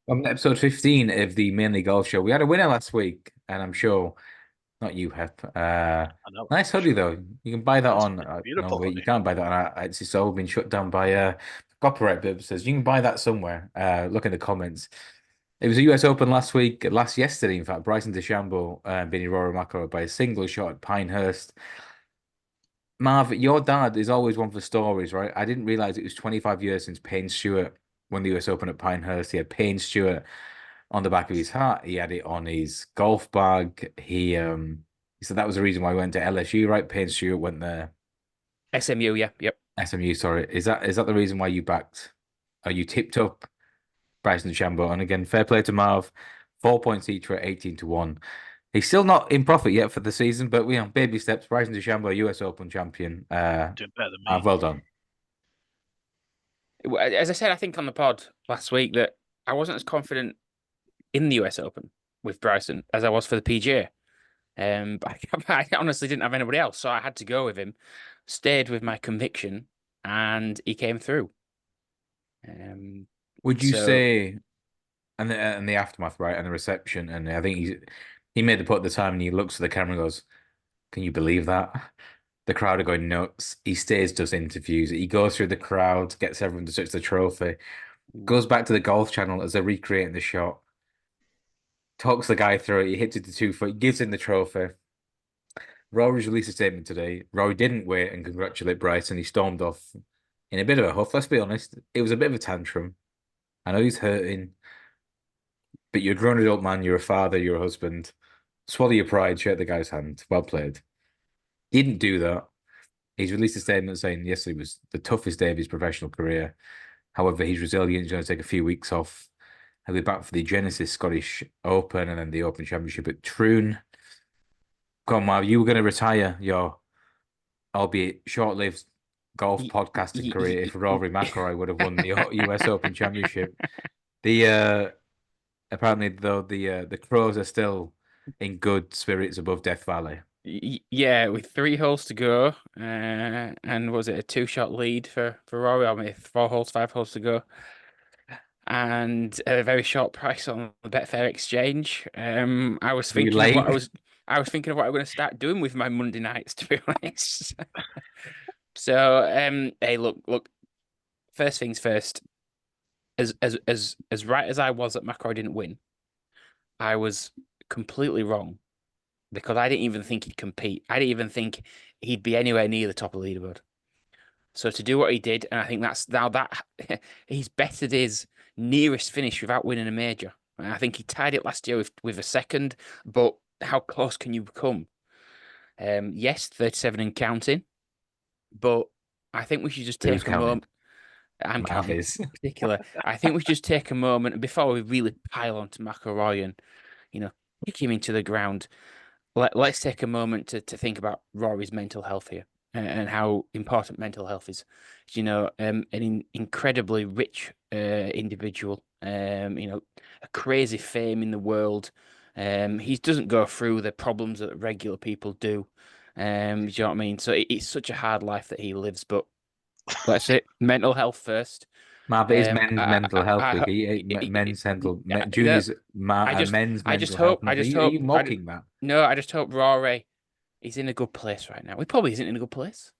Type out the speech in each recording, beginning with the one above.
On episode 15 of the Mainly Golf Show, we had a winner last week, and I'm sure not you, Hep. I know. Nice I'm hoodie sure. though. You can buy that on. It's a No, beautiful wait, you hoodie. can't buy that on. It's all been shut down by copyright purposes. You can buy that somewhere. Look in the comments. It was a US Open yesterday, in fact. Bryson Dechambeau beating Rory McIlroy by a single shot at Pinehurst. Marv, your dad is always one for stories, right? I didn't realize it was 25 years since Payne Stewart won the US Open at Pinehurst. He had Payne Stewart on the back of his hat. He had it on his golf bag. He said that was the reason why he went to LSU, right? Payne Stewart went there. SMU, yeah, yep. SMU, sorry. Is that the reason why you backed? Are you tipped up Bryson DeChambeau? And again, fair play to Marv. 4 points each for 18 to 1. He's still not in profit yet for the season, but baby steps. Bryson DeChambeau, US Open champion. Doing better than Marv, me. well done. As I said, I think on the pod last week that I wasn't as confident in the US Open with Bryson as I was for the PGA. But I honestly didn't have anybody else, so I had to go with him. Stayed with my conviction, and he came through. Um, Would you so say, and the aftermath, right, and the reception, and I think he made the putt at the time, and he looks at the camera and goes, "Can you believe that?" The crowd are going nuts. He stays, does interviews. He goes through the crowd, gets everyone to touch the trophy, goes back to the golf channel as they're recreating the shot, talks the guy through it. He hits it to 2 foot, gives him the trophy. Rory's released a statement today. Rory didn't wait and congratulate Bryson. He stormed off in a bit of a huff. Let's be honest. It was a bit of a tantrum. I know he's hurting, but you're a grown adult man. You're a father. You're a husband. Swallow your pride. Shake the guy's hand. Well played. He didn't do that. He's released a statement saying yesterday was the toughest day of his professional career. However, he's resilient. He's going to take a few weeks off. He'll be back for the Genesis Scottish Open and then the Open Championship at Troon. Come on, Marv, you were going to retire your, albeit short-lived golf he, podcasting career if he- Rory McIlroy would have won the US Open Championship. The apparently though the Crows are still in good spirits above Death Valley. yeah, with 3 holes to go, and was it a 2-shot lead for Rory? I mean, 4 holes, 5 holes to go, and a very short price on the Betfair exchange. I was Were you thinking of what late? I was thinking of what I'm going to start doing with my Monday nights, to be honest. So, hey, look. First things first. As right as I was that McIlroy didn't win, I was completely wrong because I didn't even think he'd compete. I didn't even think he'd be anywhere near the top of the leaderboard. So to do what he did, and I think that's now that he's bettered his nearest finish without winning a major. And I think he tied it last year with a second, but how close can you come? Yes, 37 and counting, but I think we should just Who's take a counting? moment. I'm Marv counting is. particular. I think we should just take a moment before we really pile onto McIlroy and you know kick him into the ground. Let's take a moment to think about Rory's mental health here and how important mental health is. An incredibly rich individual, a crazy fame in the world. He doesn't go through the problems that regular people do. Do you know what I mean? So it's such a hard life that he lives, but that's it. Mental health first. Marv, it is men's mental health week. Men's No, juniors, I just, men's I just mental health hope, I month. just Are you hope, mocking that? no, I just hope Rory is in a good place right now. He probably isn't in a good place,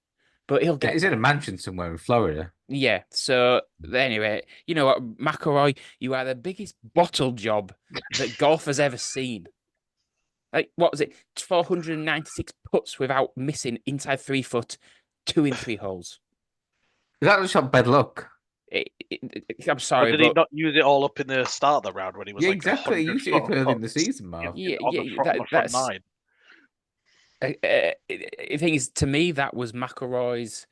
but he'll Yeah, get he's in a there. mansion somewhere in Florida. Yeah. So anyway, you know what, McIlroy, you are the biggest bottle job that golf has ever seen. Like, what was it? 496 putts without missing inside 3 foot, two in 3 holes. Is that just shot bad luck? I'm Or sorry, did he but not use it all up in the start of the round when he was Yeah, like a exactly. You hundred should foot have of early in the putts season, Marv. yeah, on the yeah, front that's nine? the thing is, to me, that was McIlroy's.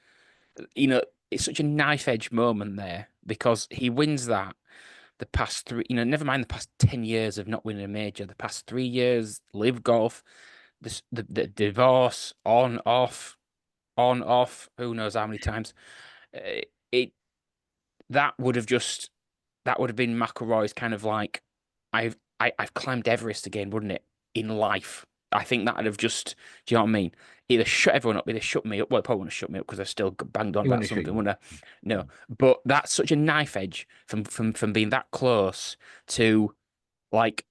You know, it's such a knife edge moment there because he wins that. The past three, never mind the past 10 years of not winning a major. The past 3 years, live golf, the divorce, on off. Who knows how many times? It that would have just that would have been McIlroy's kind of like I've climbed Everest again, wouldn't it? In life. I think that'd have just, do you know what I mean? Either shut everyone up, either shut me up. Well, it probably wouldn't have shut me up because I still banged on He about wouldn't have shot something, you. wouldn't I? No, but that's such a knife edge from being that close to like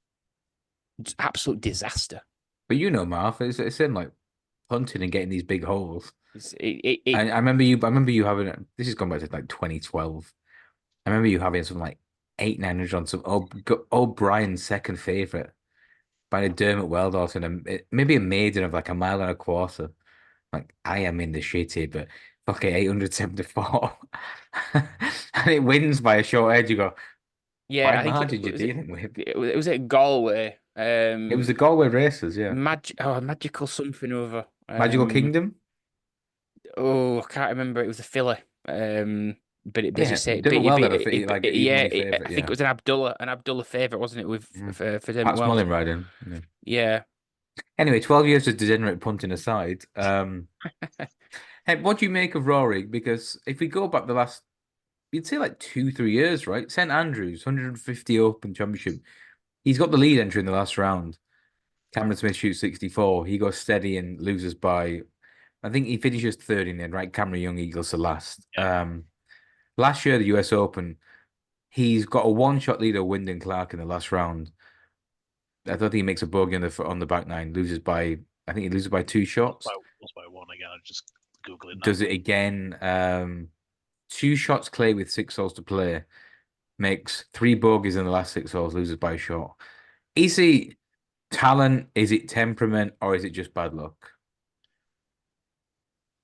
absolute disaster. But you know, Marv, it's in like hunting and getting these big holes. It I remember you having this has gone back to like 2012. I remember you having some like 800, 900 on some O'Brien's second favorite by a Dermot Weldorf and maybe a maiden of like a mile and a quarter. Like I am in the shit here, but fucking 874. And it wins by a short edge. You go, Yeah, why I think margin you dealing with? it was at Galway. It was the Galway races, yeah. Magical something or other. Magical Kingdom? Oh, I can't remember. It was a filly. But as you Yeah, say, Dermot Welder, even yeah, money favorite, I think it yeah. was an Abdullah favorite, wasn't it? With Mm. for Dermot Pat Wells. Smolin riding. Yeah. Yeah, Anyway, 12 years of degenerate punting aside, hey, what do you make of Rory? Because if we go back the last, you'd say like 2, 3 years, right? St Andrews, 150 Open Championship. He's got the lead entry in the last round. Cameron Smith shoots 64. He goes steady and loses by, I think he finishes third in the end, right? Cameron Young Eagles the last. Yeah. Last year, the US Open, he's got a one-shot lead of Wyndham Clark in the last round. I don't think he makes a bogey on the back nine, loses by, I think he loses by 2 shots. Was by one again. I'm just googling that. Does it again. 2 shots clear with 6 holes to play. Makes 3 bogeys in the last 6 holes, loses by a shot. Is it talent? Is it temperament? Or is it just bad luck?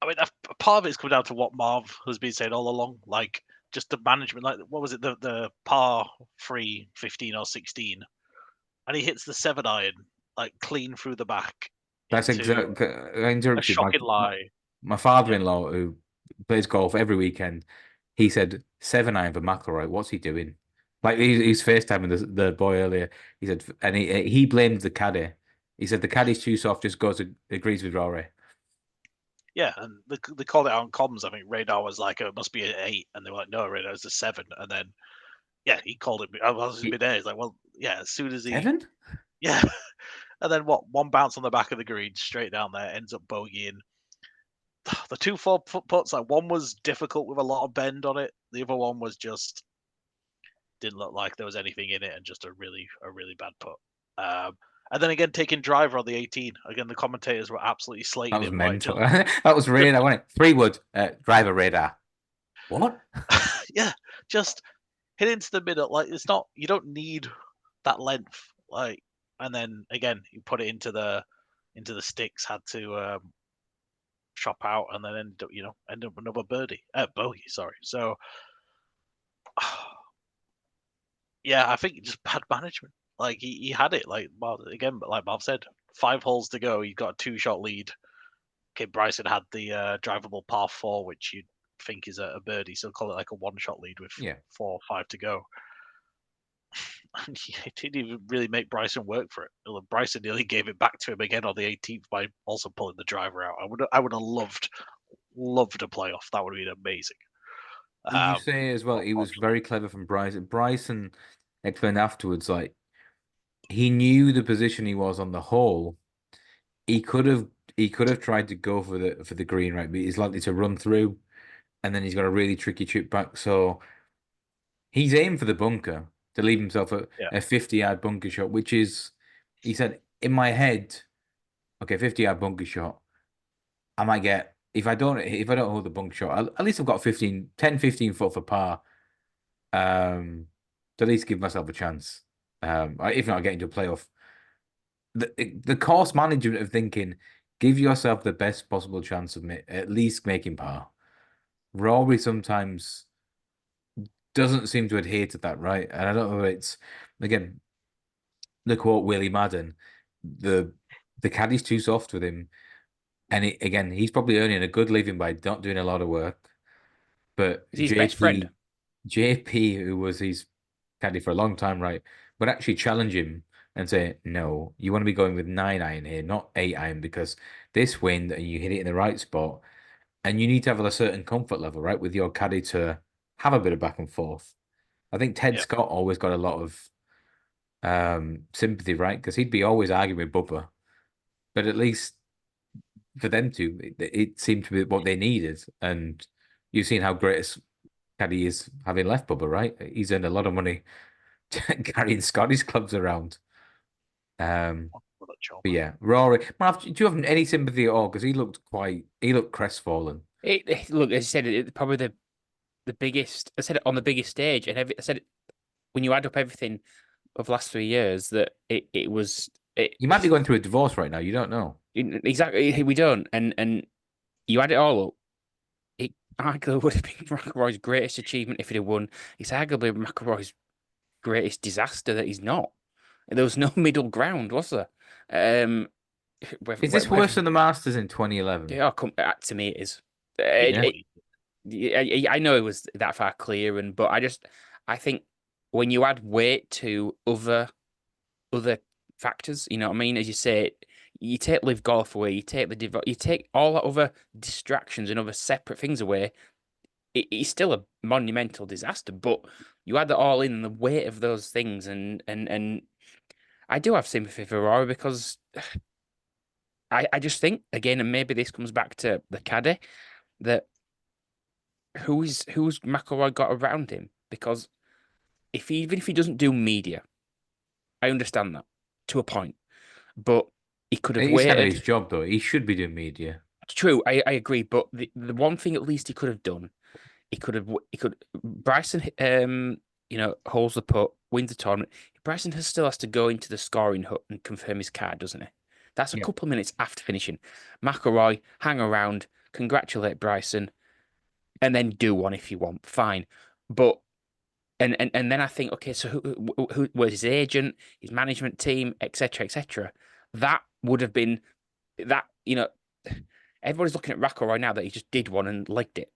I mean, part of it's come down to what Marv has been saying all along, like just the management. Like, what was it? The par 3, 15 or 16, and he hits the 7-iron like clean through the back That's into exactly. I a interrupted shocking lie. my Yeah, father-in-law who plays golf every weekend. He said 7-iron for McIlroy. What's he doing? Like he's FaceTiming the boy earlier. He said, and he blamed the caddy. He said the caddy's too soft. Just goes agrees with Rory. yeah, and they called it out on comms. I think Radar was like, "Oh, it must be an 8," and they were like, "No, Radar's a 7." And then yeah, he called it. I was midair. He's like, "Well, yeah." As soon as he, 7? yeah, and then what? One bounce on the back of the green, straight down there, ends up bogeying. The 2 4 foot putts, like one was difficult with a lot of bend on it. The other one was just didn't look like there was anything in it, and just a really bad putt. And then again, taking driver on the 18. Again, the commentators were absolutely slating That was him. Like, mental. That was radar. I wanted 3 wood driver radar. What? yeah, just hit into the middle. Like it's not. You don't need that length. Like, and then again, you put it into the sticks. Had to chop out, and then end up another bogey. Sorry. So yeah, I think just bad management. Like he had it. Like again, but like Marv said, 5 holes to go. He got a 2-shot lead. Okay, Bryson had the drivable par 4, which you'd think is a birdie, so call it like a 1-shot lead with Yeah. 4 or 5 to go. And he didn't even really make Bryson work for it. Bryson nearly gave it back to him again on the 18th by also pulling the driver out. I would have loved a playoff. That would have been amazing. Would you say as well, he was very clever from Bryson. Bryson explained afterwards, like he knew the position he was on the hole. He could have tried to go for the green, right? But he's likely to run through, and then he's got a really tricky chip back. So he's aimed for the bunker to leave himself Yeah, a 50-yard bunker shot, which is, he said, in my head, okay, 50-yard bunker shot. I might get if I don't hold the bunker shot, at least I've got 10, 15 foot for par. To at least give myself a chance. If not, get into a playoff. The course management of thinking, give yourself the best possible chance of at least making par. Rory sometimes doesn't seem to adhere to that, right? And I don't know if it's again the quote Willie Madden, the caddy's too soft with him, and again he's probably earning a good living by not doing a lot of work. But He's his best friend. JP, who was his caddy for a long time, right, would actually challenge him and say, "No, you want to be going with 9-iron here, not 8-iron, because this wind and you hit it in the right spot, and you need to have a certain comfort level, right, with your caddy to have a bit of back and forth." I think Ted yeah, Scott always got a lot of sympathy, right, because he'd be always arguing with Bubba, but at least for them two, it seemed to be what they needed. And you've seen how great Caddy is having left Bubba, right? He's earned a lot of money carrying Scottish clubs around. What a job. But yeah, Rory, Marv, do you have any sympathy at all? Because he looked crestfallen. Look, as I said, probably the biggest. I said it on the biggest stage, and I said it when you add up everything of the last 3 years that it was it You might be going through a divorce right now. You don't know. exactly we don't, and you add it all up. It arguably would have been McIlroy's greatest achievement if he'd have won. It's arguably McIlroy's greatest disaster that he's not. There was no middle ground, was there? Um, Is this worse than the Masters in 2011? yeah, to me it is. Yeah. I know it was that far clear, but I think when you add weight to other factors, you know what I mean? As you say, you take live golf away, you take all that other distractions and other separate things away. It's still a monumental disaster, but you add it all in and the weight of those things, and I do have sympathy for Rory because I just think again, and maybe this comes back to the caddy, that who's McIlroy got around him? Because even if he doesn't do media, I understand that to a point, but he could have It's kind of his waited. job, though. He should be doing media. True, I agree, but the one thing at least he could have done, he could Bryson holds the putt, wins the tournament. Bryson still has to go into the scoring hut and confirm his card, doesn't he? That's a Yeah. couple of minutes after finishing. McIlroy, hang around, congratulate Bryson, and then do one if you want. Fine. But and then I think, okay, so who was his agent, his management team, etc., etc. That would have been that, everybody's looking at McIlroy now that he just did one and legged it.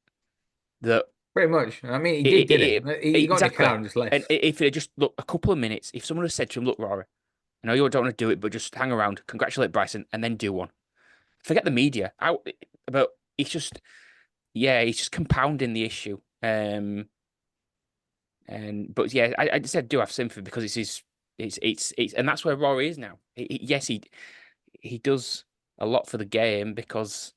That Pretty much. I mean, he did it. He got in the exactly. car and just left. And if it had just look a couple of minutes, if someone had said to him, "Look, Rory, I know you don't want to do it, but just hang around, congratulate Bryson, and then do one." Forget the media. But he's just, yeah, he's just compounding the issue. But yeah, I just said do have sympathy because and that's where Rory is now. Yes, he does a lot for the game because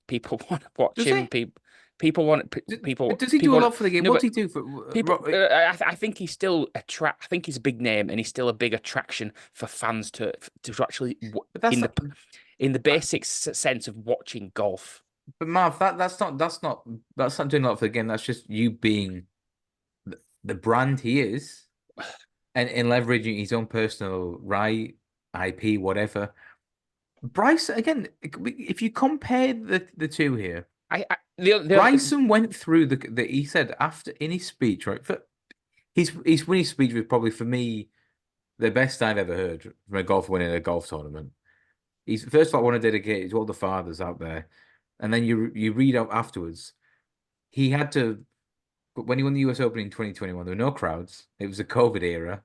people want to watch Does him. he? People want people. But does he do People a want, lot for the game? no, What's but he do for people. I think he's still I think he's a big name, and he's still a big attraction for fans to actually But that's not, in the basic sense of watching golf. but Marv, that's not doing a lot for the game. That's just you being the brand he is, and leveraging his own personal IP, whatever. Bryce, again, if you compare the two here, Bryson went through he said after in his speech, right? For his winning speech was probably for me the best I've ever heard from a golfer winning a golf tournament. He's first of all, I want to dedicate it to all the fathers out there, and then you read out afterwards. He had to when he won the US Open in 2021, there were no crowds. It was a COVID era,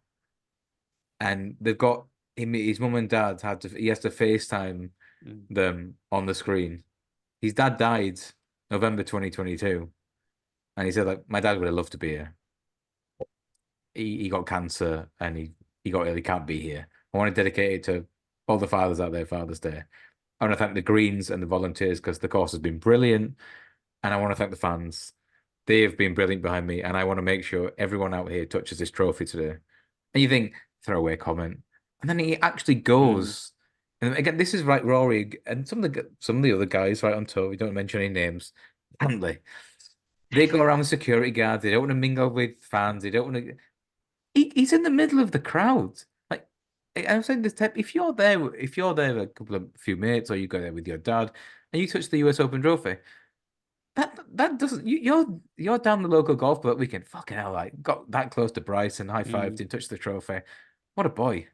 and they've got him. His mum and dad he has to FaceTime them on the screen. His dad died November 2022, and he said like my dad would have loved to be here. He got cancer and he got ill. He can't be here. I want to dedicate it to all the fathers out there, Father's Day. I want to thank the Greens and the volunteers because the course has been brilliant, and I want to thank the fans. They have been brilliant behind me, and I want to make sure everyone out here touches this trophy today. And you think throwaway comment, and then he actually goes. And again, this is right, Rory, and some of the other guys right on tour. We don't mention any names, Antley. They go around with security guards. They don't want to mingle with fans. They don't want to. He's in the middle of the crowd. Like I'm saying, this type. If you're there with a few mates, or you go there with your dad, and you touch the US Open trophy, that doesn't. You're down the local golf club that weekend. Fucking hell, like got that close to Bryson, high fived him, touched the trophy. What a boy.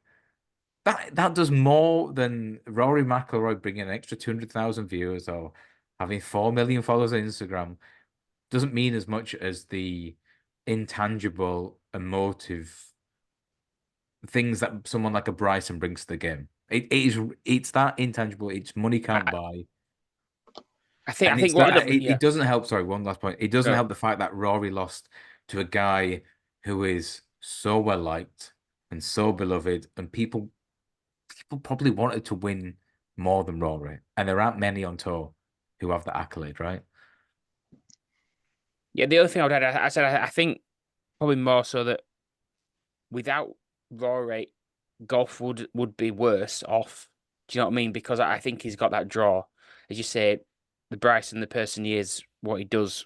That does more than Rory McIlroy bringing an extra 200,000 viewers or having 4 million followers on Instagram. Doesn't mean as much as the intangible, emotive things that someone like a Bryson brings to the game. It's that intangible. It's money can't buy. I think And it doesn't help. Sorry, one last point. It doesn't help the fact that Rory lost to a guy who is so well liked and so beloved, and people people probably wanted to win more than Rory, and there aren't many on tour who have that accolade, right? Yeah, the other thing I would add, I said I think probably more so that without Rory, golf would be worse off. Do you know what I mean? Because I think he's got that draw. As you say, the Bryson, the person he is, what he does,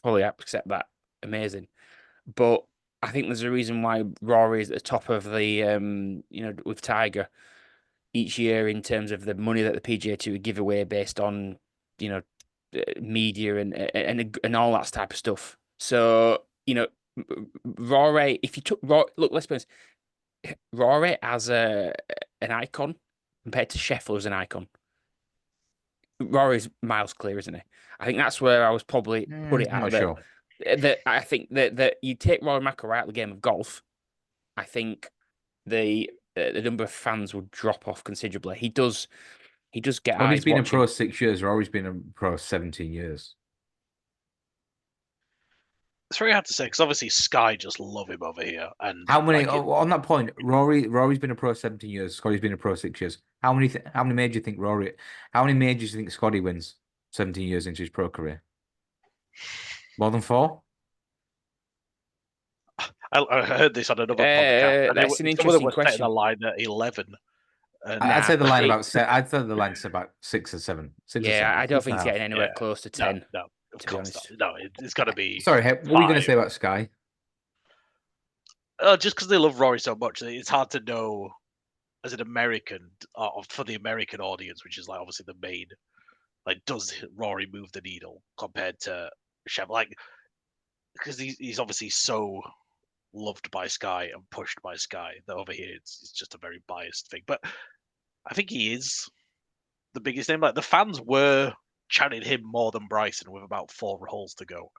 fully accept that. Amazing. But I think there's a reason why Rory is at the top of the with Tiger each year in terms of the money that the PGA Tour would give away based on, media and all that type of stuff. So, Rory, if you took Rory, look, let's be honest, Rory as an icon compared to Scheffler as an icon, Rory's miles clear, isn't he? I think that's where I was probably put it I'm out not that sure. that I think that you take Rory McIlroy out of the game of golf, I think the number of fans would drop off considerably. He does get But he's eyes been a watching. pro 6 years. Rory's been a pro 17 years. It's very hard to say because obviously Sky just love him over here, and How many? On that point, Rory's been a pro 17 years. Scotty's been a pro 6 years. How many majors do you think Rory? How many majors do you think Scotty wins 17 years into his pro career? More than four? I heard this on another podcast, and That's an some of them interesting were setting the question. line at 11. And I'd Nah, say the line about I'd say the line's about 6 or 7, 6 or 7, yeah, I don't six and think a it's getting half. yeah, anywhere close to no, 10, no, of to be course not. honest. No, it's got to be Sorry, what were you going to 5. say about Sky? Just because they love Rory so much, it's hard to know as an American, for the American audience, which is like obviously the main, like, does Rory move the needle compared to Shep? Like, because he's obviously so loved by Sky and pushed by Sky that over here it's just a very biased thing. But I think he is the biggest name. Like, the fans were chanting him more than Bryson with about 4 holes to go.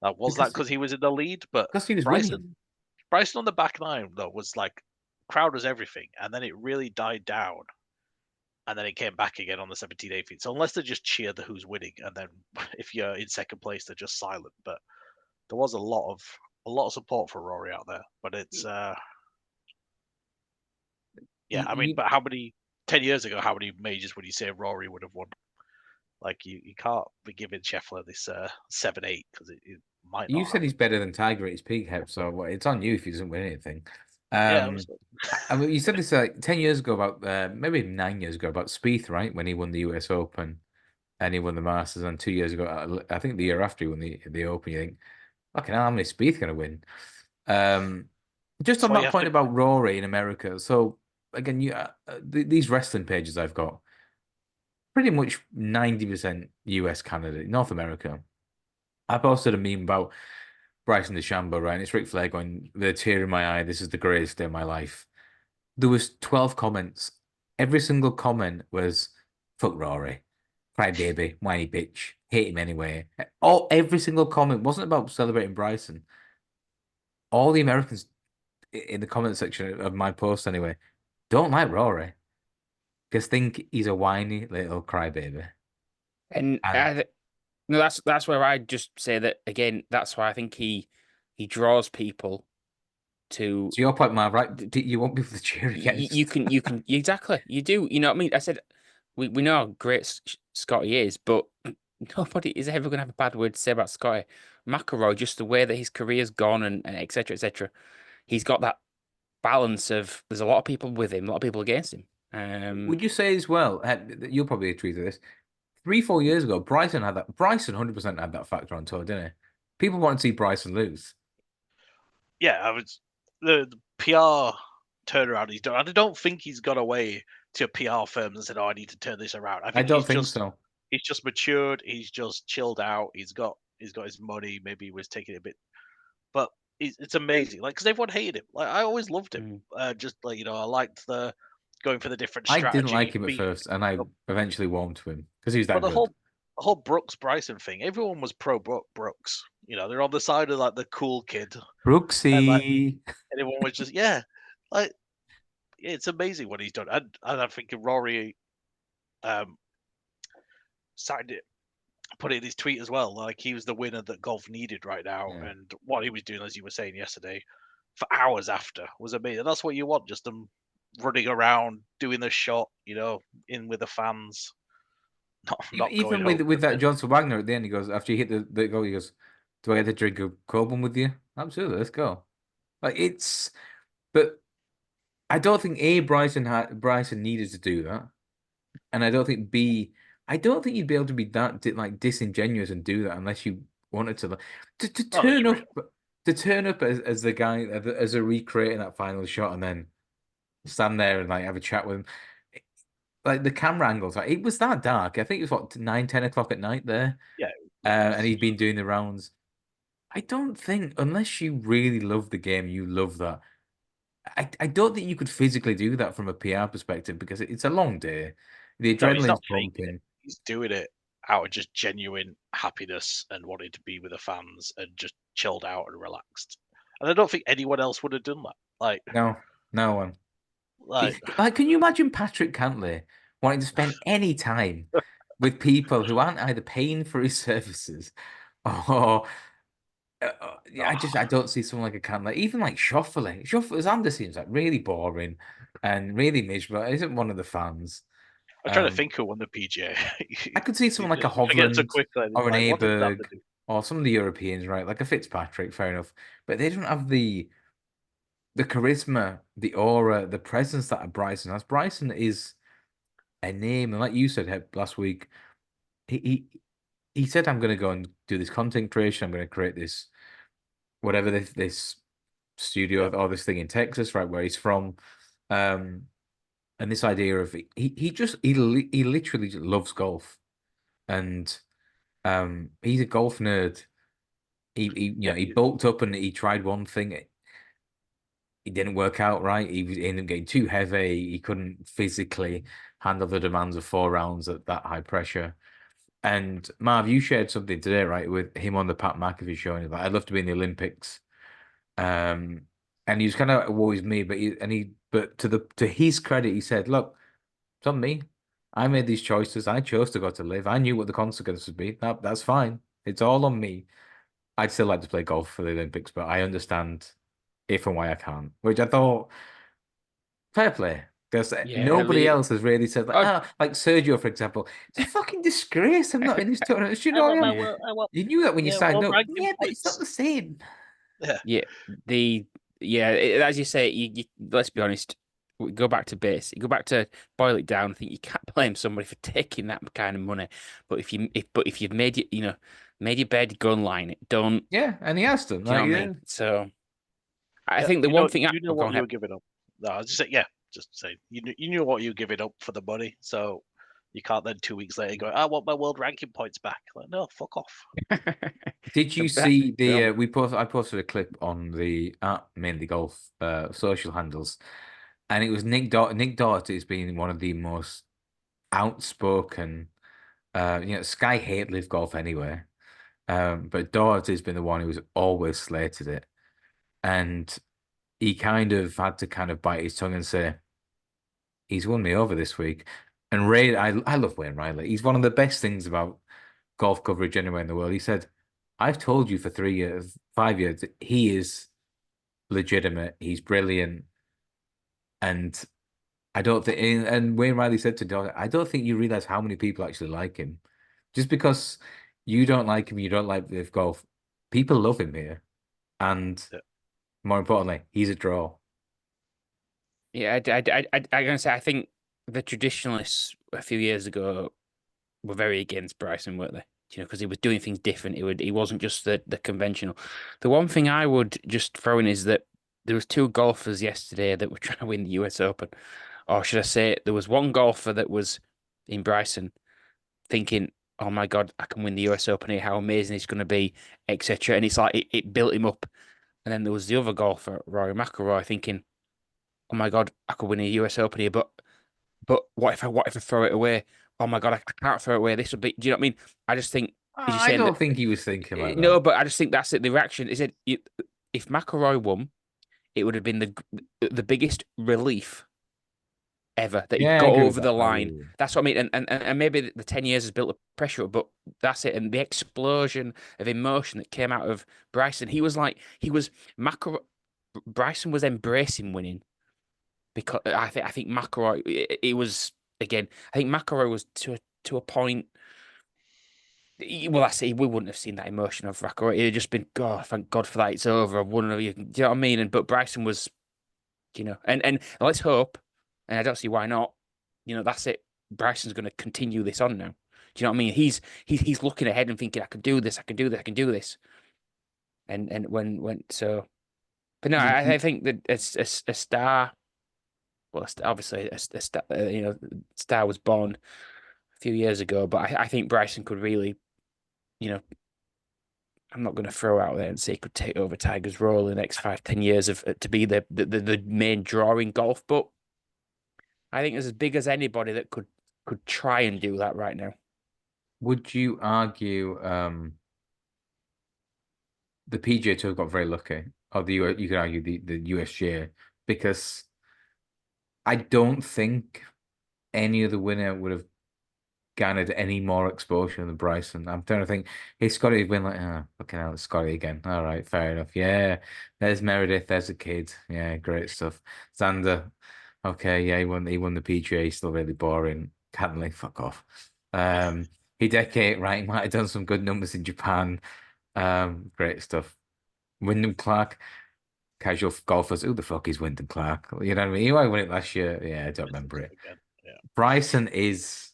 Was that Because because he was in the lead? But he was winning. Bryson on the back nine though was like, crowd was everything, and then it really died down, and then it came back again on the 17th, 18th. So unless they just cheer the who's winning, and then if you're in second place, they're just silent. But there was a lot of support for Rory out there. But it's yeah, I mean, You, but how many 10 years ago? How many majors would you say Rory would have won? Like, you can't be giving Scheffler this 7-8 because it might you not said happen. he's better than Tiger at his peak, Hep, so it's on you if he doesn't win anything. Yeah, I mean, you said this like 10 years ago about maybe 9 years ago about Spieth, right? When he won the US Open and he won the Masters, and 2 years ago, I think the year after he won the Open, you think, fucking hell, how many Spieth going to win? Just that's on why you that have point to. about Rory in America. So again, these wrestling pages I've got pretty much 90% US, Canada, North America. I posted a meme about Bryson DeChambeau, right? And it's Ric Flair going, with a tear in my eye, this is the greatest day of my life. There was 12 comments. Every single comment was, fuck Rory, cry baby, whiny bitch, hate him anyway. Every single comment wasn't about celebrating Bryson. All the Americans in the comment section of my post anyway don't like Rory because think he's a whiny little crybaby. And And no, that's where I just say that again. That's why I think he draws people to to your point, Marv, right? You want people to cheer you against. can exactly you do. You know what I mean? I said we know how great Scotty is, but nobody is ever going to have a bad word to say about Scotty. McIlroy, just the way that his career's gone and et cetera, et cetera. He's got that balance of there's a lot of people with him, a lot of people against him. Would you say as well? You'll probably agree to this. 3, 4 years ago, Bryson had that. Bryson 100% had that factor on tour, didn't he? People want to see Bryson lose. Yeah, I was the PR turnaround he's done. I don't think he's gone away to PR firms and said, "Oh, I need to turn this around." I I think don't think so. he's just matured. He's just chilled out. He's got his money. Maybe he was taking it a bit, but it's amazing. Like, because everyone hated him. Like, I always loved him. Mm. Just like, I liked the going for the different I didn't like strategy, him at first, and I eventually warmed to him because he was but that good. the whole Brooks Bryson thing. Everyone was pro Brooks. They're on the side of like the cool kid, and like Brooksy. everyone was just, yeah, like, it's amazing what he's done. And I think Rory um signed it, put it in his tweet as well. Like, he was the winner that golf needed right now, Yeah. and what he was doing, as you were saying yesterday, for hours after was amazing. That's what you want, just them running around doing the shot, in with the fans, not going Even home. with that Johnson Wagner at the end, he goes, after you hit the goal, he goes, "Do I get to drink a cold one with you?" Absolutely, let's go. But I don't think Bryson needed to do that, and I don't think I don't think you'd be able to be that disingenuous and do that unless you wanted to to Not that turn you up as the guy as a recreating that final shot and then stand there and have a chat with him. Like the camera angles, it was that dark. I think it was what 9, 10 o'clock at night there, Yeah, and he'd been doing the rounds. I don't think unless you really love the game, you love that. I don't think you could physically do that from a PR perspective because it's a long day. The no, he's adrenaline's not faking it. pumping. He's doing it out of just genuine happiness and wanting to be with the fans and just chilled out and relaxed. And I don't think anyone else would have done that. No, no one. Like, Can you imagine Patrick Cantley wanting to spend any time with people who aren't either paying for his services or yeah, I don't see someone like a Cantley, even like Schauffele. Schauffele's under seems like really boring and really miserable. Isn't one of the fans. I'm trying to Um, think who won the PGA. I could see someone like a You forget so Hovland quickly. And it's or an like, what did that Aberg do? or some of the Europeans, right? Like a Fitzpatrick, fair enough. But they don't have the charisma, the aura, the presence that a Bryson has. Bryson is a name, and like you said last week, he he said, "I'm going to go and do this content creation. I'm going to create this whatever this studio Yeah, or this thing in Texas, right where he's from." And this idea of he literally just loves golf, and he's a golf nerd. yeah, He bulked up and he tried one thing. It didn't work out right. He ended up getting too heavy. He couldn't physically handle the demands of 4 rounds at that high pressure. And Marv, you shared something today, right, with him on the Pat McAfee show, and he's like, "I'd love to be in the Olympics." Um, and he was kind of always me, but to his credit, he said, "Look, it's on me. I made these choices. I chose to go to live. I knew what the consequences would be. That's fine. It's all on me. I'd still like to play golf for the Olympics, but I understand if and why I can't." Which I thought fair play. Because Yeah, nobody else has really said oh, like Sergio, for example. It's a fucking disgrace. I'm not in this tournament. You I know I want my am. world. I want, You knew that when you yeah, signed world up. ranking Yeah, but it's not points. the same. Yeah, yeah, the yeah, as you say, let's be honest. We go back to base. You go back to boil it down. I think you can't blame somebody for taking that kind of money. But if you've made made your bed, go and line it. Don't. Yeah, and he has done. Do you know Like, what I yeah. mean? So I yeah. think the You one know, thing you know go what you ahead. were giving up. No, I was just saying, yeah, just saying. You knew what you were giving up for the money, so you can't then 2 weeks later go, I want my world ranking points back. Like, no, fuck off. Did you That's see the the film. I posted a clip on the mainly golf social handles, and it was Nick Doherty has been one of the most outspoken Sky hate live golf anyway. But Doherty's been the one who's always slated it. And he kind of had to kind of bite his tongue and say, he's won me over this week. And I love Wayne Riley. He's one of the best things about golf coverage anywhere in the world. He said, I've told you for 3 years, 5 years, that he is legitimate. He's brilliant. And I don't think, and Wayne Riley said to Doherty, I don't think you realize how many people actually like him. Just because you don't like him, you don't like live golf, people love him here. And Yeah. more importantly, he's a draw. Yeah, I'm gonna say I think the traditionalists a few years ago were very against Bryson, weren't they? You know, because he was doing things different. He wasn't just the conventional. The one thing I would just throw in is that there was two golfers yesterday that were trying to win the US Open, or should I say, there was one golfer that was in Bryson thinking, "Oh my God, I can win the US Open here. How amazing it's going to be, etc." And it's like it built him up. And then there was the other golfer, Rory McIlroy, thinking, "Oh my God, I could win a US Open here, but what if I throw it away? Oh my God, I can't throw it away. This would be." Do you know what I mean? I just think, as you're I saying don't that, think he was thinking like that. no, but I just think that's it. The reaction is that if McIlroy won, it would have been the biggest relief ever that he Yeah, I got agree with over that. the I agree line. with you. That's what I mean. And maybe the 10 years has built the pressure up, but that's it. And the explosion of emotion that came out of Bryson, he was McIlroy. Bryson was embracing winning because I think McIlroy it was again. I think McIlroy was to a point. Well, I see. We wouldn't have seen that emotion of McIlroy. It'd just been, God, thank God for that. It's over. I've won. Do you know what I mean? But Bryson was, and let's hope. And I don't see why not. That's it. Bryson's going to continue this on now. Do you know what I mean? He's looking ahead and thinking, I can do this. I can do this. I can do this. And when so, but no, I think that it's a star. Well, obviously a star. Star was born a few years ago, but I think Bryson could really, I'm not going to throw out there and say he could take over Tiger's role in the next 5-10 years to be the main draw in golf, but I think as big as anybody that could try and do that right now. Would you argue the PGA Tour got very lucky, or you could argue the USGA, because I don't think any other winner would have garnered any more exposure than Bryson. I'm trying to think. Hey, Scotty win like, fucking hell, it's Scotty again. All right, fair enough. Yeah, there's Meredith. There's a kid. Yeah, great stuff. Xander. Okay, yeah, he won. He won the PGA. He's still really boring. Cantley, fuck off. Hideki, right? He might have done some good numbers in Japan. Great stuff. Wyndham Clark, casual golfers. Who the fuck is Wyndham Clark? You know what I mean? He might win it last year. Yeah, I don't remember it. Yeah. Bryson is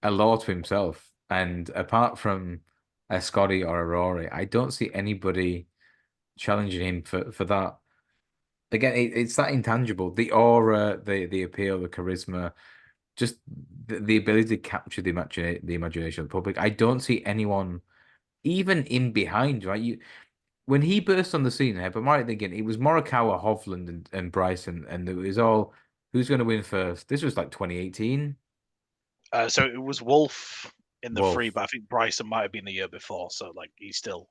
a law to himself. And apart from a Scotty or a Rory, I don't see anybody challenging him for that. Again, it's that intangible, the aura, the appeal, the charisma, just the ability to capture the imagination of the public. I don't see anyone even in behind, right? When he burst on the scene, but right again, it was Morikawa, Hovland, and Bryson, and it was all who's going to win first. This was like 2018. So it was Wolf in the Wolf. free, but I think Bryson might have been the year before. So like he's still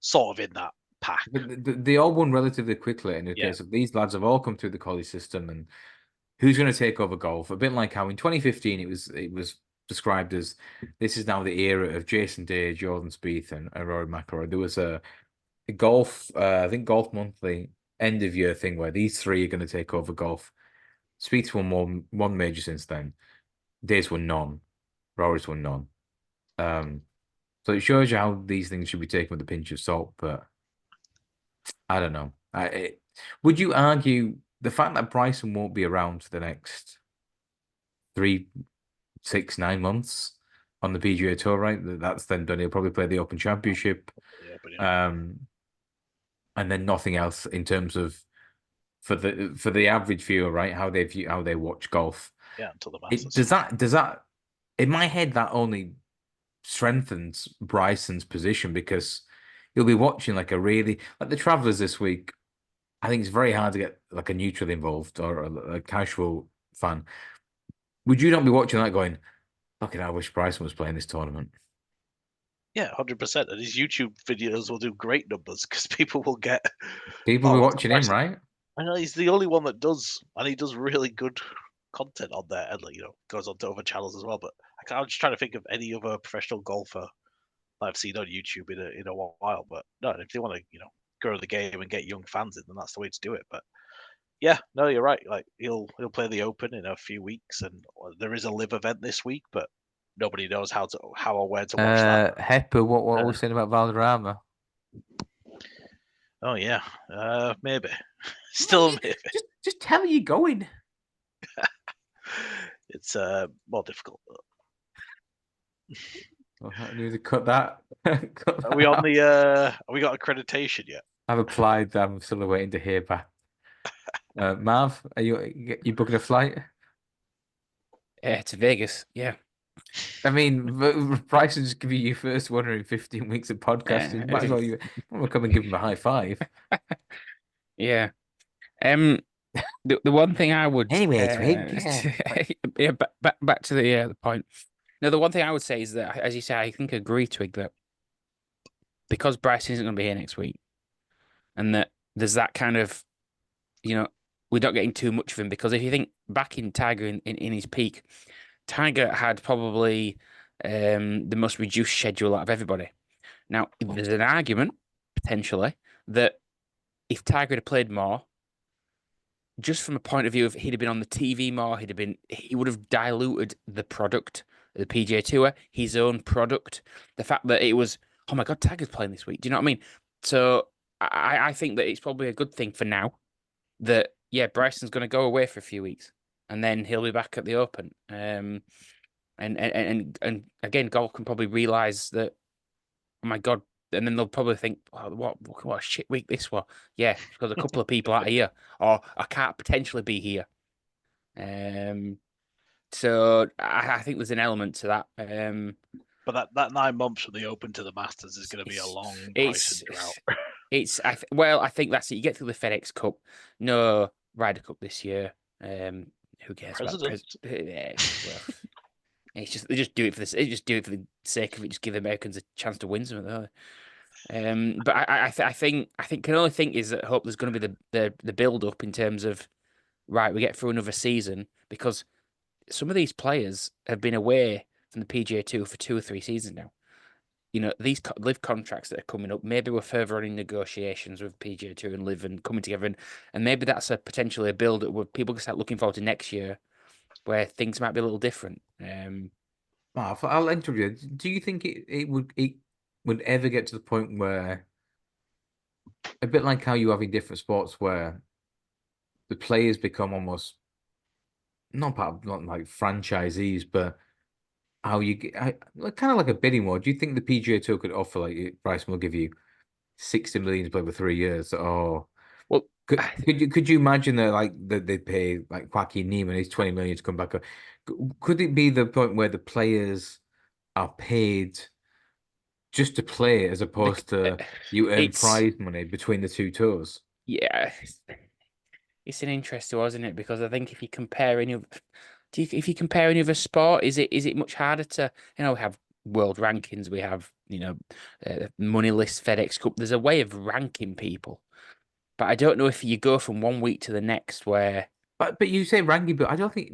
sort of in that pack. But they all won relatively quickly in the case of these lads have all come through the college system, and who's going to take over golf? A bit like how in 2015 it was described as this is now the era of Jason Day, Jordan Spieth, and Rory McIlroy. There was a golf, I think Golf Monthly end of year thing where these three are going to take over golf. Spieth's won one major since then. Day's won none. Rory's won none. So it shows you how these things should be taken with a pinch of salt, but I don't know. Would you argue the fact that Bryson won't be around for the next 3, 6, 9 months on the PGA Tour, right? That's then done. He'll probably play the Open Championship, and then nothing else in terms of for the average viewer, right? How they watch golf. Yeah, until the Masters. Does that in my head that only strengthens Bryson's position because you'll be watching like the Travelers this week. I think it's very hard to get like a neutral involved or a casual fan. Would you not be watching that going, fucking I wish Bryson was playing this tournament? Yeah, 100%. And his YouTube videos will do great numbers because people will get People will be watching him, right? I know he's the only one that does, and he does really good content on there, and goes on to other channels as well. But I'm just trying to think of any other professional golfer I've seen on YouTube in a while. But no, if they want to, grow the game and get young fans in, then that's the way to do it. But yeah, no, you're right. Like he'll play the Open in a few weeks, and there is a live event this week, but nobody knows how or where to watch that. Hepper, what are we saying about Valderrama? Oh yeah, maybe. Still maybe. Just tell you going. It's more difficult. I need to cut that. Are we on the? Have we got accreditation yet? I've applied. I'm still waiting to hear back. Marv, are you booking a flight? Yeah, to Vegas. Yeah. I mean, Bryson just give you your first one in 15 weeks of podcasting. Might as well you come and give him a high five. Yeah. The one thing I would anyway, yeah, back to the point. No, the one thing I would say is that, as you say, I think I agree, Twig, that because Bryson isn't going to be here next week, and that there's that kind of, we're not getting too much of him, because if you think back in Tiger in his peak, Tiger had probably the most reduced schedule out of everybody. Now, there's an argument, potentially, that if Tiger had played more, just from a point of view of he'd have been on the TV more, he would have diluted the product, the PGA Tour, his own product. The fact that it was, oh my God, Tiger's playing this week. Do you know what I mean? So I think that it's probably a good thing for now that yeah, Bryson's going to go away for a few weeks and then he'll be back at the Open. And again, golf can probably realize that, oh my God, and then they'll probably think, oh, what a shit week this was. Yeah, because a couple of people out here, or I can't potentially be here. So I think there's an element to that. But that 9 months from the Open to the Masters is going to be a long Bryson drought. I think that's it. You get through the FedEx Cup, no Ryder Cup this year. Who cares about well, it's just they just do it for this. They just do it for the sake of it. Just give the Americans a chance to win something. But I think can only think is that I hope there's going to be the build up in terms of right. We get through another season because some of these players have been away from the PGA Tour for 2 or 3 seasons now. You know, these live contracts that are coming up, maybe we're further on in negotiations with PGA Tour and live and coming together, and maybe that's potentially a build up where people can start looking forward to next year, where things might be a little different. Marv, I'll interrupt you. Do you think it would ever get to the point where, a bit like how you have in different sports, where the players become almost not like franchisees, but how you get kind of like a bidding war? Do you think the PGA Tour could offer like Bryson will give you 60 million to play for 3 years? Or Well, could you imagine that like that they pay like Joaquin Neiman his 20 million to come back? Could it be the point where the players are paid just to play as opposed to you earn it's prize money between the two tours? yeah, it's an interesting one, isn't it? Because I think if you compare if you compare any other sport, is it much harder to we have world rankings, we have money list, FedEx Cup. There's a way of ranking people, but I don't know if you go from one week to the next where. But you say ranking, but I don't think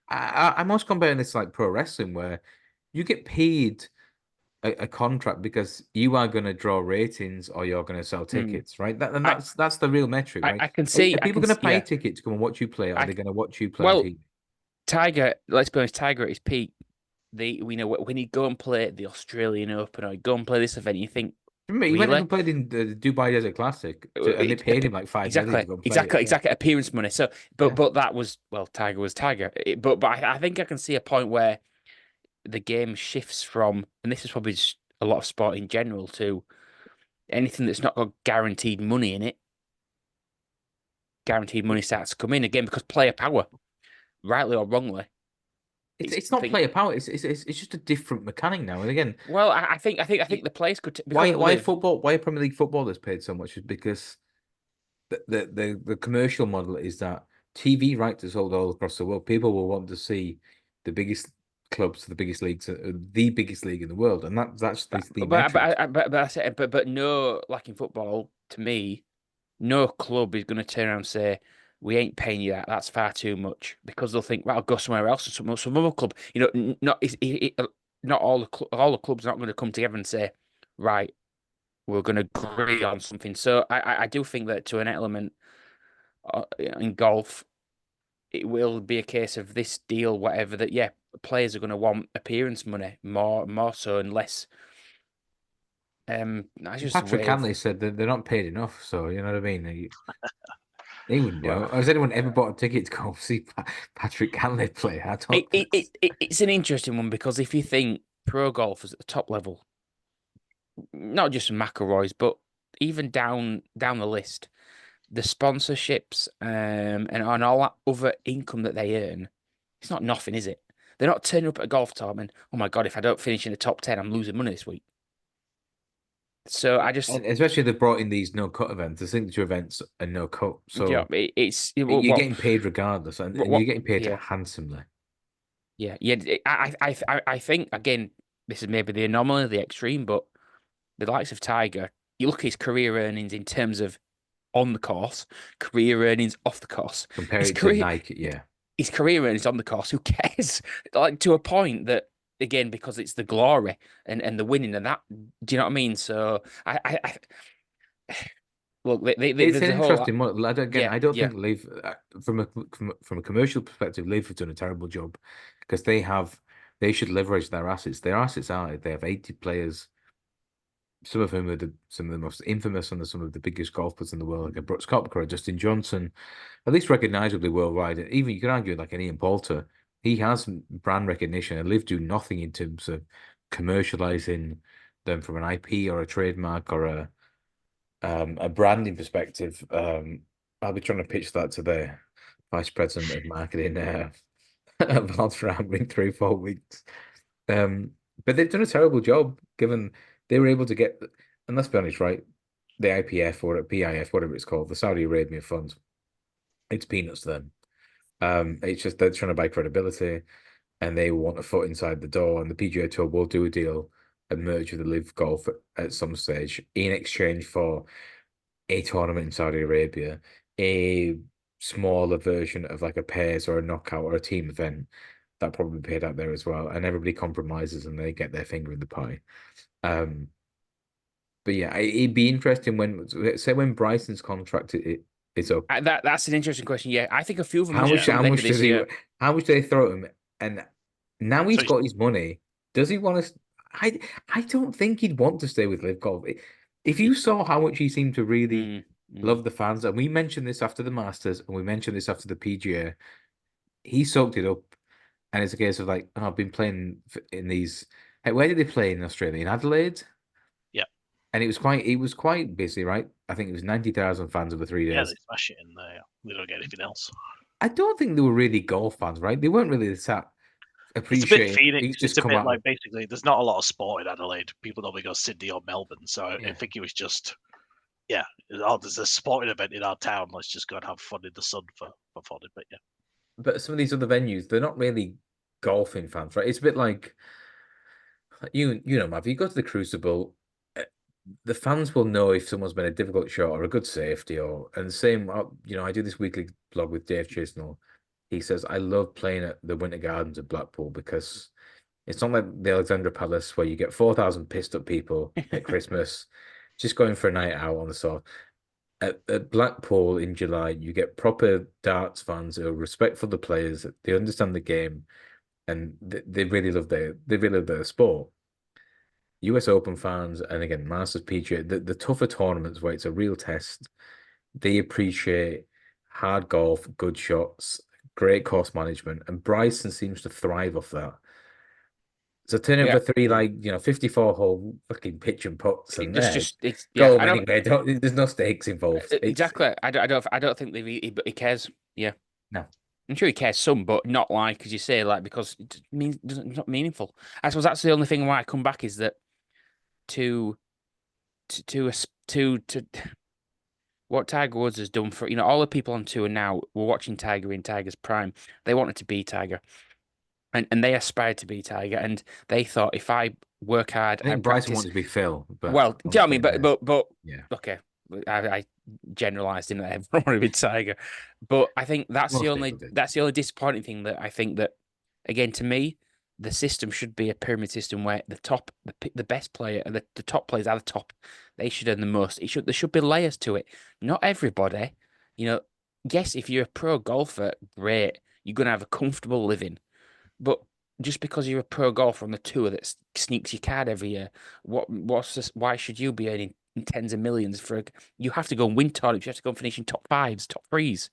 I'm also comparing this like pro wrestling where you get paid a contract because you are going to draw ratings or you're going to sell tickets, right? And I, that's the real metric, right? I can Are see, people going to pay yeah. a ticket to come and watch you play, or are I they going to watch you play on well, TV? Tiger. Let's be honest, Tiger at his peak. We know when he go and play the Australian Open or go and play this event, you think Remember, he went really. and played in the Dubai Desert Classic, and they paid him like 5 million to Exactly, go and play it. exactly appearance money. So, Yeah. but that was Tiger was Tiger. But I think I can see a point where the game shifts from, and this is probably just a lot of sport in general, to anything that's not got guaranteed money in it. Guaranteed money starts to come in again because player power, rightly or wrongly, It's not player power. It's just a different mechanic now. And again, well, I think the players could because why football? Why Premier League football is paid so much is because the commercial model is that TV rights are sold all across the world. People will want to see the biggest clubs, the biggest leagues, the biggest league in the world, and that's the metric. but no, like in football, to me, no club is going to turn around and say, we ain't paying you that. That's far too much because they'll think, well, I'll go somewhere else and some other club. Not all the clubs are not going to come together and say, right, we're going to agree on something. So I do think that to an element in golf, it will be a case of this deal, whatever that. Yeah, players are going to want appearance money more so and less. That's just a Patrick way of. Cantley said that they're not paid enough, so you know what I mean. They would Well, know. Has anyone ever bought a ticket to go see Patrick Cantley play? I don't. it's an interesting one because if you think pro golfers at the top level, not just McIlroy's, but even down the list, the sponsorships and on all that other income that they earn, it's not nothing, is it? They're not turning up at a golf tournament. Oh my God, if I don't finish in the top 10, I'm losing money this week. So I just, And especially they brought in these no cut events. The signature events are no cut, so you're getting paid regardless, and you're getting paid yeah, handsomely. yeah. I think again, this is maybe the anomaly, the extreme, but the likes of Tiger, you look at his career earnings in terms of on the course, career earnings off the course. Compare it to Nike, yeah. His career earnings on the course, who cares? Like to a point that again, because it's the glory and the winning and that. Do you know what I mean? So look, It's there's an a whole interesting model. yeah, I don't yeah. think Leaf, from a commercial perspective, Leaf have done a terrible job because they should leverage their assets. Their assets are they have 80 players, some of whom are some of the most infamous and some of the biggest golfers in the world, like Brooks Koepka or Justin Johnson, at least recognizably worldwide. Even you can argue like an Ian Poulter, he has brand recognition, and Live do nothing in terms of commercializing them from an IP or a trademark or a branding perspective. I'll be trying to pitch that to the vice president of marketing Valve for having 3 4 weeks. Um, but they've done a terrible job given they were able to get, and let's be honest, right? The IPF or PIF, whatever it's called, the Saudi Arabia fund, it's peanuts to them. It's just they're trying to buy credibility and they want a foot inside the door, and the PGA Tour will do a deal and merge with the Live Golf at some stage in exchange for a tournament in Saudi Arabia, a smaller version of like a pairs or a knockout or a team event that probably paid out there as well, and everybody compromises and they get their finger in the pie. Um, but yeah, it'd be interesting when say when Bryson's contract is up. That's an interesting question. Yeah, I think a few of them How might much? come at How the end much of does this he? year. How much do they throw at him? And now So he's got his money. Does he want to? I don't think he'd want to stay with Live Golf. If you saw how much he seemed to really Mm, mm. love the fans, and we mentioned this after the Masters, and we mentioned this after the PGA, he soaked it up, and it's a case of like, oh, I've been playing in these. Hey, where did they play in Australia? In Adelaide, yeah, and it was quite busy, right? I think it was 90,000 fans over 3 days. they smash it in there. Yeah. They don't get anything else. I don't think they were really golf fans, right? They weren't really sat It's a bit appreciating. Phoenix. He's It's just a come bit out. like basically there's not a lot of sport in Adelaide. People normally go Sydney or Melbourne. So I Yeah. think it was just, yeah, oh, there's a sporting event in our town. Let's just go and have fun in the sun for fun. But yeah, But some of these other venues, they're not really golfing fans, right? It's a bit like you know, Mav, you go to the Crucible, uh, the fans will know if someone's made a difficult shot or a good safety, or and same. I do this weekly blog with Dave Chisnell. He says I love playing at the Winter Gardens of Blackpool because it's not like the Alexandra Palace where you get 4,000 pissed up people at Christmas just going for a night out on the soft. At Blackpool in July, you get proper darts fans who are respectful of the players. They understand the game, and they really love their sport. US Open fans, and again, Masters PGA, the tougher tournaments where it's a real test, they appreciate hard golf, good shots, great course management, and Bryson seems to thrive off that. So turn Yeah, over three, yeah. 54 hole fucking pitch and putts, and It's yeah. go I home don't anyway. There's no stakes involved. It's exactly. I don't think he cares. Yeah, no. I'm sure he cares some, but not like as you say, like because it means doesn't it's not meaningful. I suppose that's the only thing why I come back is that to to what Tiger Woods has done for all the people on tour now were watching Tiger in Tiger's prime. They wanted to be Tiger, and they aspired to be Tiger, and they thought if I work hard I think and Bryson practice wanted to be Phil, but well, do you know what I mean? But yeah, okay, I generalized in that everyone wanted to be Tiger, but I think most people did. that's the only disappointing thing that I think that again to me the system should be a pyramid system where the best player and the top players are the top. They should earn the most. There should be layers to it. Not everybody, you know. Yes, if you're a pro golfer, great. You're gonna have a comfortable living. But just because you're a pro golfer on the tour that sneaks your card every year, why should you be earning tens of millions you have to go and win tournaments, you have to go and finish in top fives, top threes.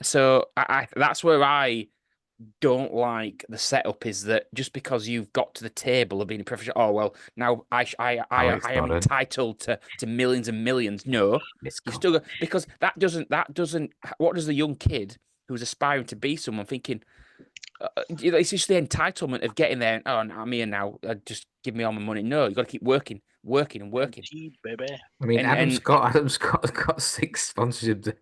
So I that's where I don't like the setup is that just because you've got to the table of being a professional, oh well, now Oh, it's I am not in. entitled to millions and millions. No, It's you cool. still because that doesn't what does the young kid who's aspiring to be someone thinking it's just the entitlement of getting there and oh, I'm here now. Just give me all my money. No, you got to keep working, working, and working. guaranteed, baby. I mean, And Adam Scott has got 6 sponsorships,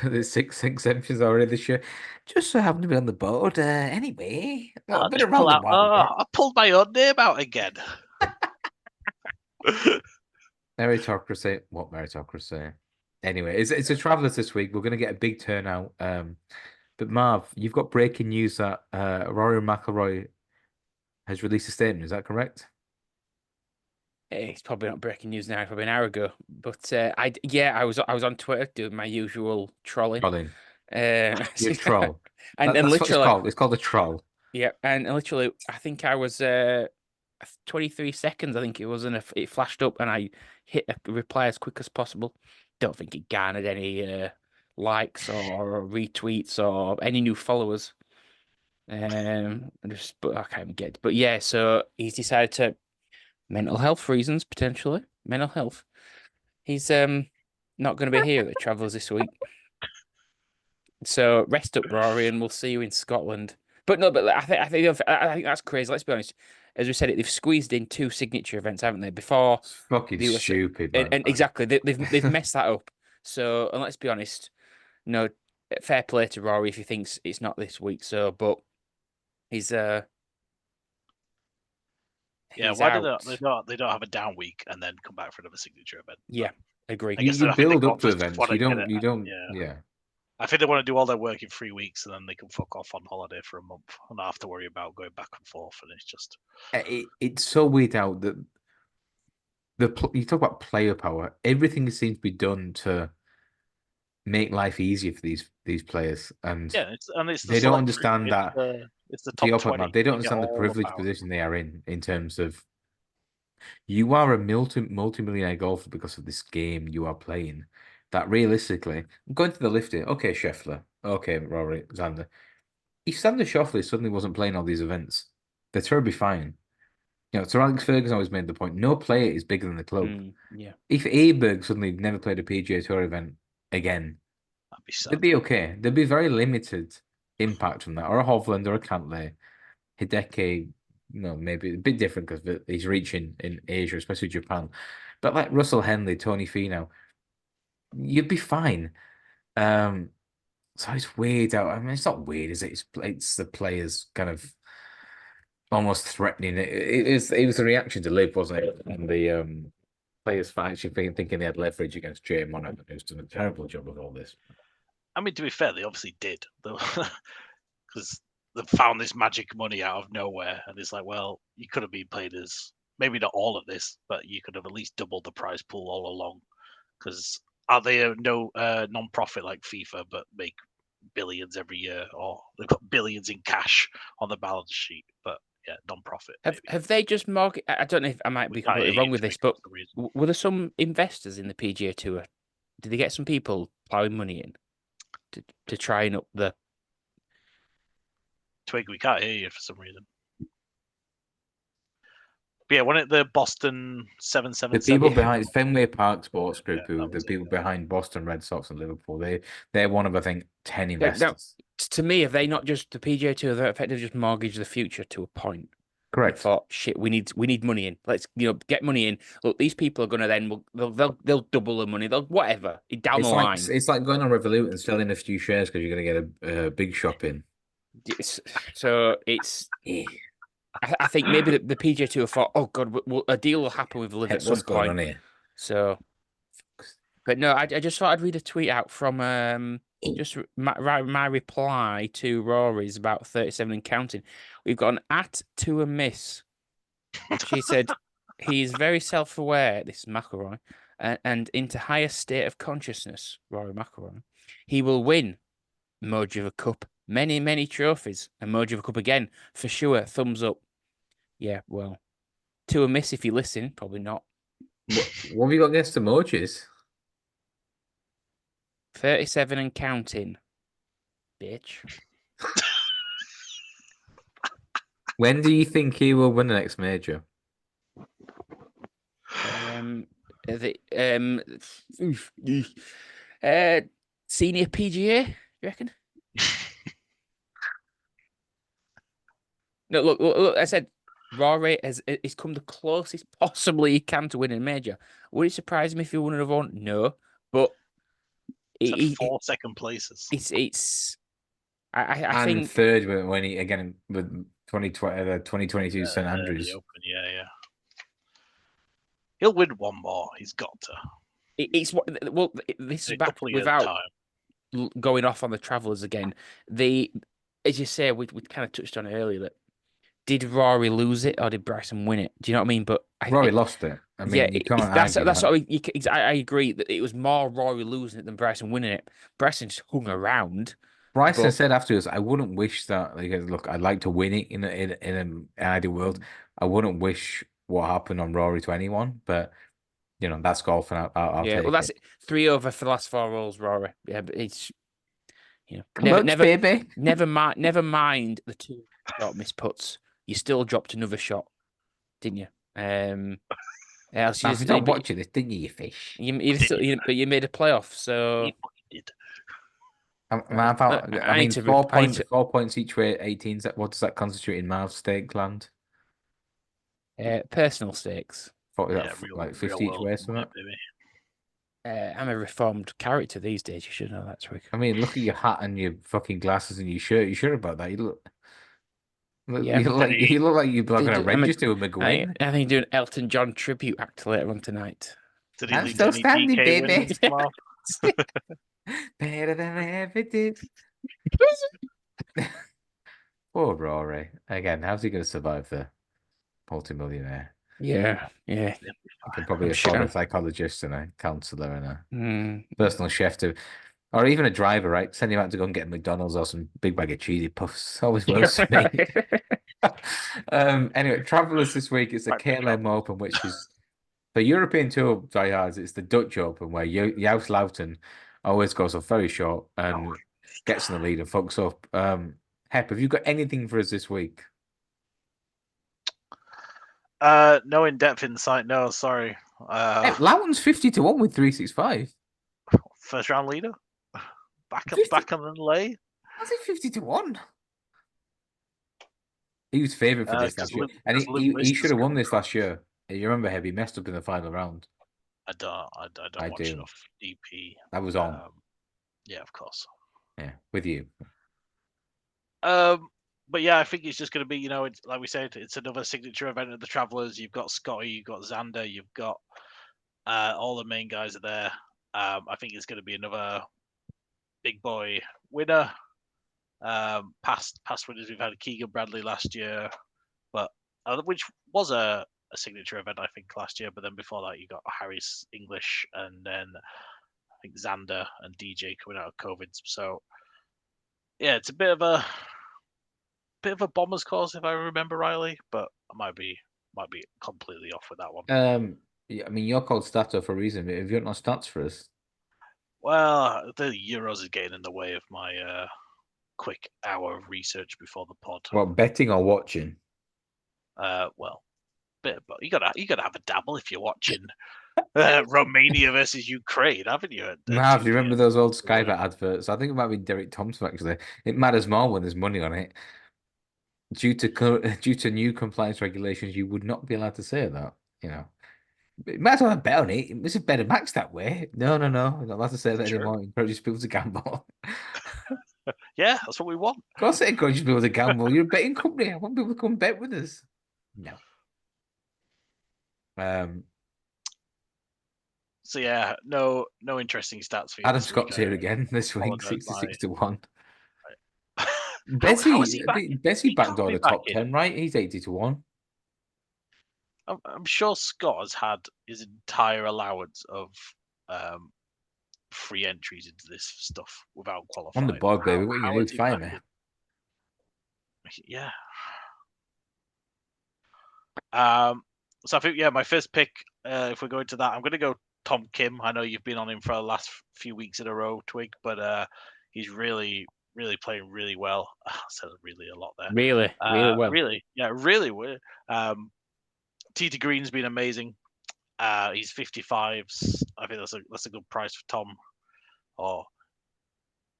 there's six exemptions already this year. Just so happen to be on the board. Anyway, I I've been just pull around a out. while. Oh, I pulled my own name out again. Meritocracy. What meritocracy? Anyway, it's a Travelers this week. We're going to get a big turnout. But Marv, you've got breaking news that Rory McIlroy has released a statement. Is that correct? It's probably not breaking news now, probably an hour ago. But I was on Twitter doing my usual trolling. Trolling. Uh, You're a troll. and That's what it's literally, called. It's called a troll. yeah, and literally, I think I was 23 seconds. I think it was, and it flashed up, and I hit a reply as quick as possible. Don't think it garnered any likes or retweets or any new followers. But I can't get it. But yeah, so he's decided to mental health reasons potentially mental health. He's not going to be here at the Travellers this week. So rest up, Rory, and we'll see you in Scotland. But no, but I think that's crazy. Let's be honest. As we said, they've squeezed in 2 signature events, haven't they? Before It's fucking the USA, stupid, and, man. and exactly they've messed that up. So, and let's be honest, no, fair play to Rory if he thinks it's not this week. So, but he's Yeah, he's why do out. they don't have a down week and then come back for another signature event? Yeah, agree. I guess You I think build they up to just events. wanna You get don't. it. You don't. Yeah. Yeah. I think they want to do all their work in 3 weeks and then they can fuck off on holiday for a month and not have to worry about going back and forth. And it's just It's so weird out that you talk about player power. Everything seems to be done to make life easier for these players, and yeah, it's the they don't select group. understand that. It's the To top your point, 20. Matt, they don't You get understand the all the privileged power. position they are in terms of you are a multi-millionaire golfer because of this game you are playing. That realistically, I'm going to the lifting. Okay, Scheffler. Okay, Rory Xander. If Xander Schauffele suddenly wasn't playing all these events, they're terribly fine. You know, Sir Alex Ferguson always made the point: no player is bigger than the club. Yeah, If Aberg suddenly never played a PGA Tour event again, That'd be they'd sad. be okay. There'd be very limited impact from that, or a Hovland or a Cantlay. Hideki, maybe a bit different because he's reaching in Asia, especially Japan. But like Russell Henley, Tony Finau, you'd be fine. Um, so it's weird out. I mean, it's not weird, is it? It's the players kind of almost threatening it. It was a reaction to Liv, wasn't it? And the players actually thinking they had leverage against Jay Monahan, who's done a terrible job of all this. I mean, to be fair, they obviously did, because they found this magic money out of nowhere, and it's like, well, you could have been paid as maybe not all of this, but you could have at least doubled the prize pool all along. Because are they a non-profit like FIFA, but make billions every year, or they've got billions in cash on the balance sheet? But yeah, non-profit. have they just mortgaged? I don't know if I might be completely wrong with this, but were there some investors in the PGA Tour? Did they get some people plowing money in to try and up the? Twig, we can't hear you for some reason. But yeah, wasn't it the Boston The 777? people behind Fenway Park Sports Group, Yeah, the people behind Boston Red Sox and Liverpool, they're one of I think 10 Now, investors. to me, have they not just the PGA Tour? They're effectively just mortgaged the future to a point. Correct. Thought, shit, we need money in. Let's get money in. Look, these people are gonna then they'll double the money. They'll whatever down the line. It's like going on Revolut and selling a few shares because you're going to get a big shop in. So it's. I think maybe the PGA Tour thought, oh god, a deal will happen with Liv at some What's going point. on here? So, but no, I just thought I'd read a tweet out from just my reply to Rory's about 37 and counting. We've got an @to a miss. She said he is very self-aware. This is McIlroy, and into higher state of consciousness. Rory McIlroy. He will win emoji of a cup, many trophies. Emoji of a cup again for sure. Thumbs up. Yeah, well, to a miss if you listen. Probably not. What have you got against emojis? 37 and counting, bitch. When do you think he will win the next major? Senior PGA, you reckon? No, look. I said Rory has come the closest possibly he can to winning a major. Would it surprise me if he won another one? No, but He's had 4 second places. I think third when he again with 2020 the 2022 St Andrews. The Open, yeah. He'll win one more. He's got to. This is back without going off on the Travellers again. As you say, we kind of touched on it earlier. That did Rory lose it or did Bryson win it? Do you know what I mean? But Rory lost it. I Yeah, mean, you can't that's argue that. what I agree that it was more Rory losing it than Bryson winning it. Bryson just hung around, Bryson but said afterwards, "I wouldn't wish that. Like, look, I'd like to win it in an ideal world. I wouldn't wish what happened on Rory to anyone, but that's golf, and I'll yeah, well, take that's it. it. 3 over for the last 4 holes, Rory. Yeah, but it's never, Clutch, baby. never mind the 2 shot misputs. You still dropped another shot, didn't you? Else you Now, if just, you're not but watching this, didn't you, you fish? but you made a playoff, He so fucking did. I I need mean, to 4 points, 4 points each way, 18. What does that constitute in Marv's stake land? personal stakes. What was Yeah, that, real like real 50 each world way, money, something? baby. I'm a reformed character these days. You should know that, Twig. I mean, look at your hat and your fucking glasses and your shirt. You sure about that? Yeah, You look like you're going to I'm a, register with McGuinn. I think doing Elton John tribute act later on tonight. Did he I'm lead to still any standing, DK baby. wins, Marv? Better than I ever did. Poor Rory. Again, how's he going to survive the multimillionaire? Yeah. He can probably I'm afford a sure. psychologist and a counselor and a Mm, personal chef to, or even a driver, right? Send him out to go and get McDonald's or some big bag of cheesy puffs. Always works for me. Anyway, travelers this week, it's the Right, big KLM trouble. Open, which is the European Tour diehards. It's the Dutch Open where Joost Luiten always goes off very short and gets in the lead and fucks up. Hep, have you got anything for us this week? No in-depth insight. No, sorry. Hep, Louten's 50-1 with 365. First round leader. 50, Back on the lay. how's he 50-1? He was favourite for this last year, and he should have won this last year. You remember, Heb, he messed up in the final round. I don't I watch do. enough DP. That was on. Yeah, of course. Yeah, with you. But yeah, I think it's just going to be, it's, like we said, it's another signature event of the Travelers. You've got Scotty, you've got Xander, you've got all the main guys are there. I think it's going to be another big boy winner. Past winners, we've had Keegan Bradley last year, but which was a signature event, I think, last year. But then before that, you got Harris English, and then I think Xander and DJ coming out of COVID. So yeah, it's a bit of a bomber's course if I remember rightly, but I might be completely off with that one. Yeah, I mean, you're called Stato for a reason, but have you got no stats for us? Well, the Euros is getting in the way of my quick hour of research before the pod. What, betting or watching? Well, bit, but you gotta have a dabble if you're watching Romania versus Ukraine, haven't you? Marv, do you remember those old Sky Bet adverts? I think it might be Derek Thompson, actually. It matters more when there's money on it. Due to new compliance regulations, you would not be allowed to say that. You might as well have bet on it. It's a better match that way. No. You're not allowed to say that anymore. It encourages people to gamble. Yeah, that's what we want. Of course, it encourages people to gamble. You're a betting company. I want people to come bet with us. No. So yeah, no interesting stats for you. Adam this Scott's week. here again this week, apologize, 66-1. How is he back? Bessie He can't backdoored be the back top in. 10, right? He's 80-1. I'm sure Scott has had his entire allowance of free entries into this stuff without qualifying. On the board, baby. What are you going to do? Fire me. Yeah. So I think, my first pick, if we're going to that, I'm going to go Tom Kim. I know you've been on him for the last few weeks in a row, Twig, but he's really playing really well. I said really a lot there. Really well. Really well. Tee to Green's been amazing. He's 55s. I think that's a good price for Tom, or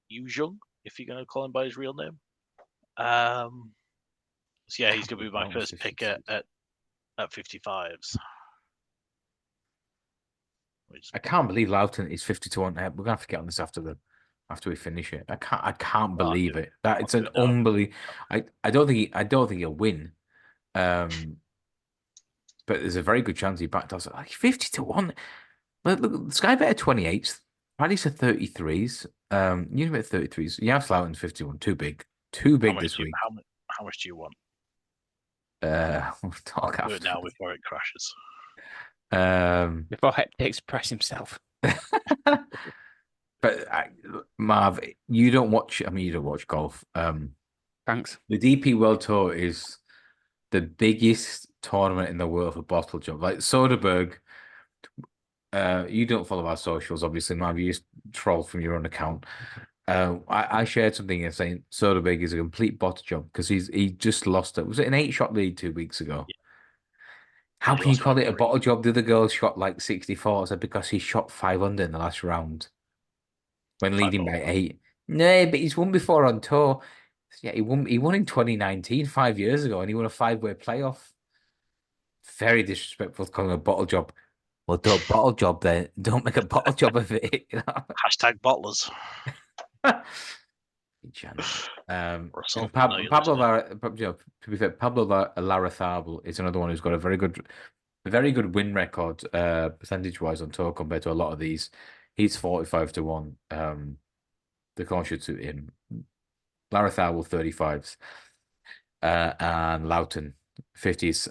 Jung, if you're going to call him by his real name. So yeah, he's going to be my first pick at 55s. I can't believe Loughton is 50-1. We're gonna have to get on this after we finish it. I can't believe it. That it's an unbelievable. I don't think he'll win. But there's a very good chance he backed us. Like 50-1. Look, Sky Bet at 28s. Paddy's at 33s. You bet 33s. Yeah, Loughton's 51. Too big. Too big this week. How much do you want? We'll talk I'll do after. it now before it crashes. Before Hep takes press himself. But Marv, you don't watch. I mean, you don't watch golf. Thanks. The DP World Tour is the biggest tournament in the world for bottle jump. Like Soderbergh, you don't follow our socials, obviously, Marv. You just troll from your own account. I shared something here saying Soderbergh is a complete bottle jump because he just lost it. Was it an 8-shot lead 2 weeks ago? Yeah, How he can you lost by call it a 3. bottle job? The other girl shot like 64. I said because he shot 5 under in the last round when 5 leading by over. 8. No, but he's won before on tour. Yeah, he won in 2019, 5 years ago, and he won a 5-way playoff. Very disrespectful to call him a bottle job. Well, don't bottle job then. Don't make a bottle job of it. Hashtag bottlers. Good chance. And Russell, I know you're Pablo, listening. to be fair, Pablo Larrazabal is another one who's got a very good win record, percentage-wise on tour compared to a lot of these. He's 45-1. The call should suit him. Larrazabal 35s, and Loughton 50s.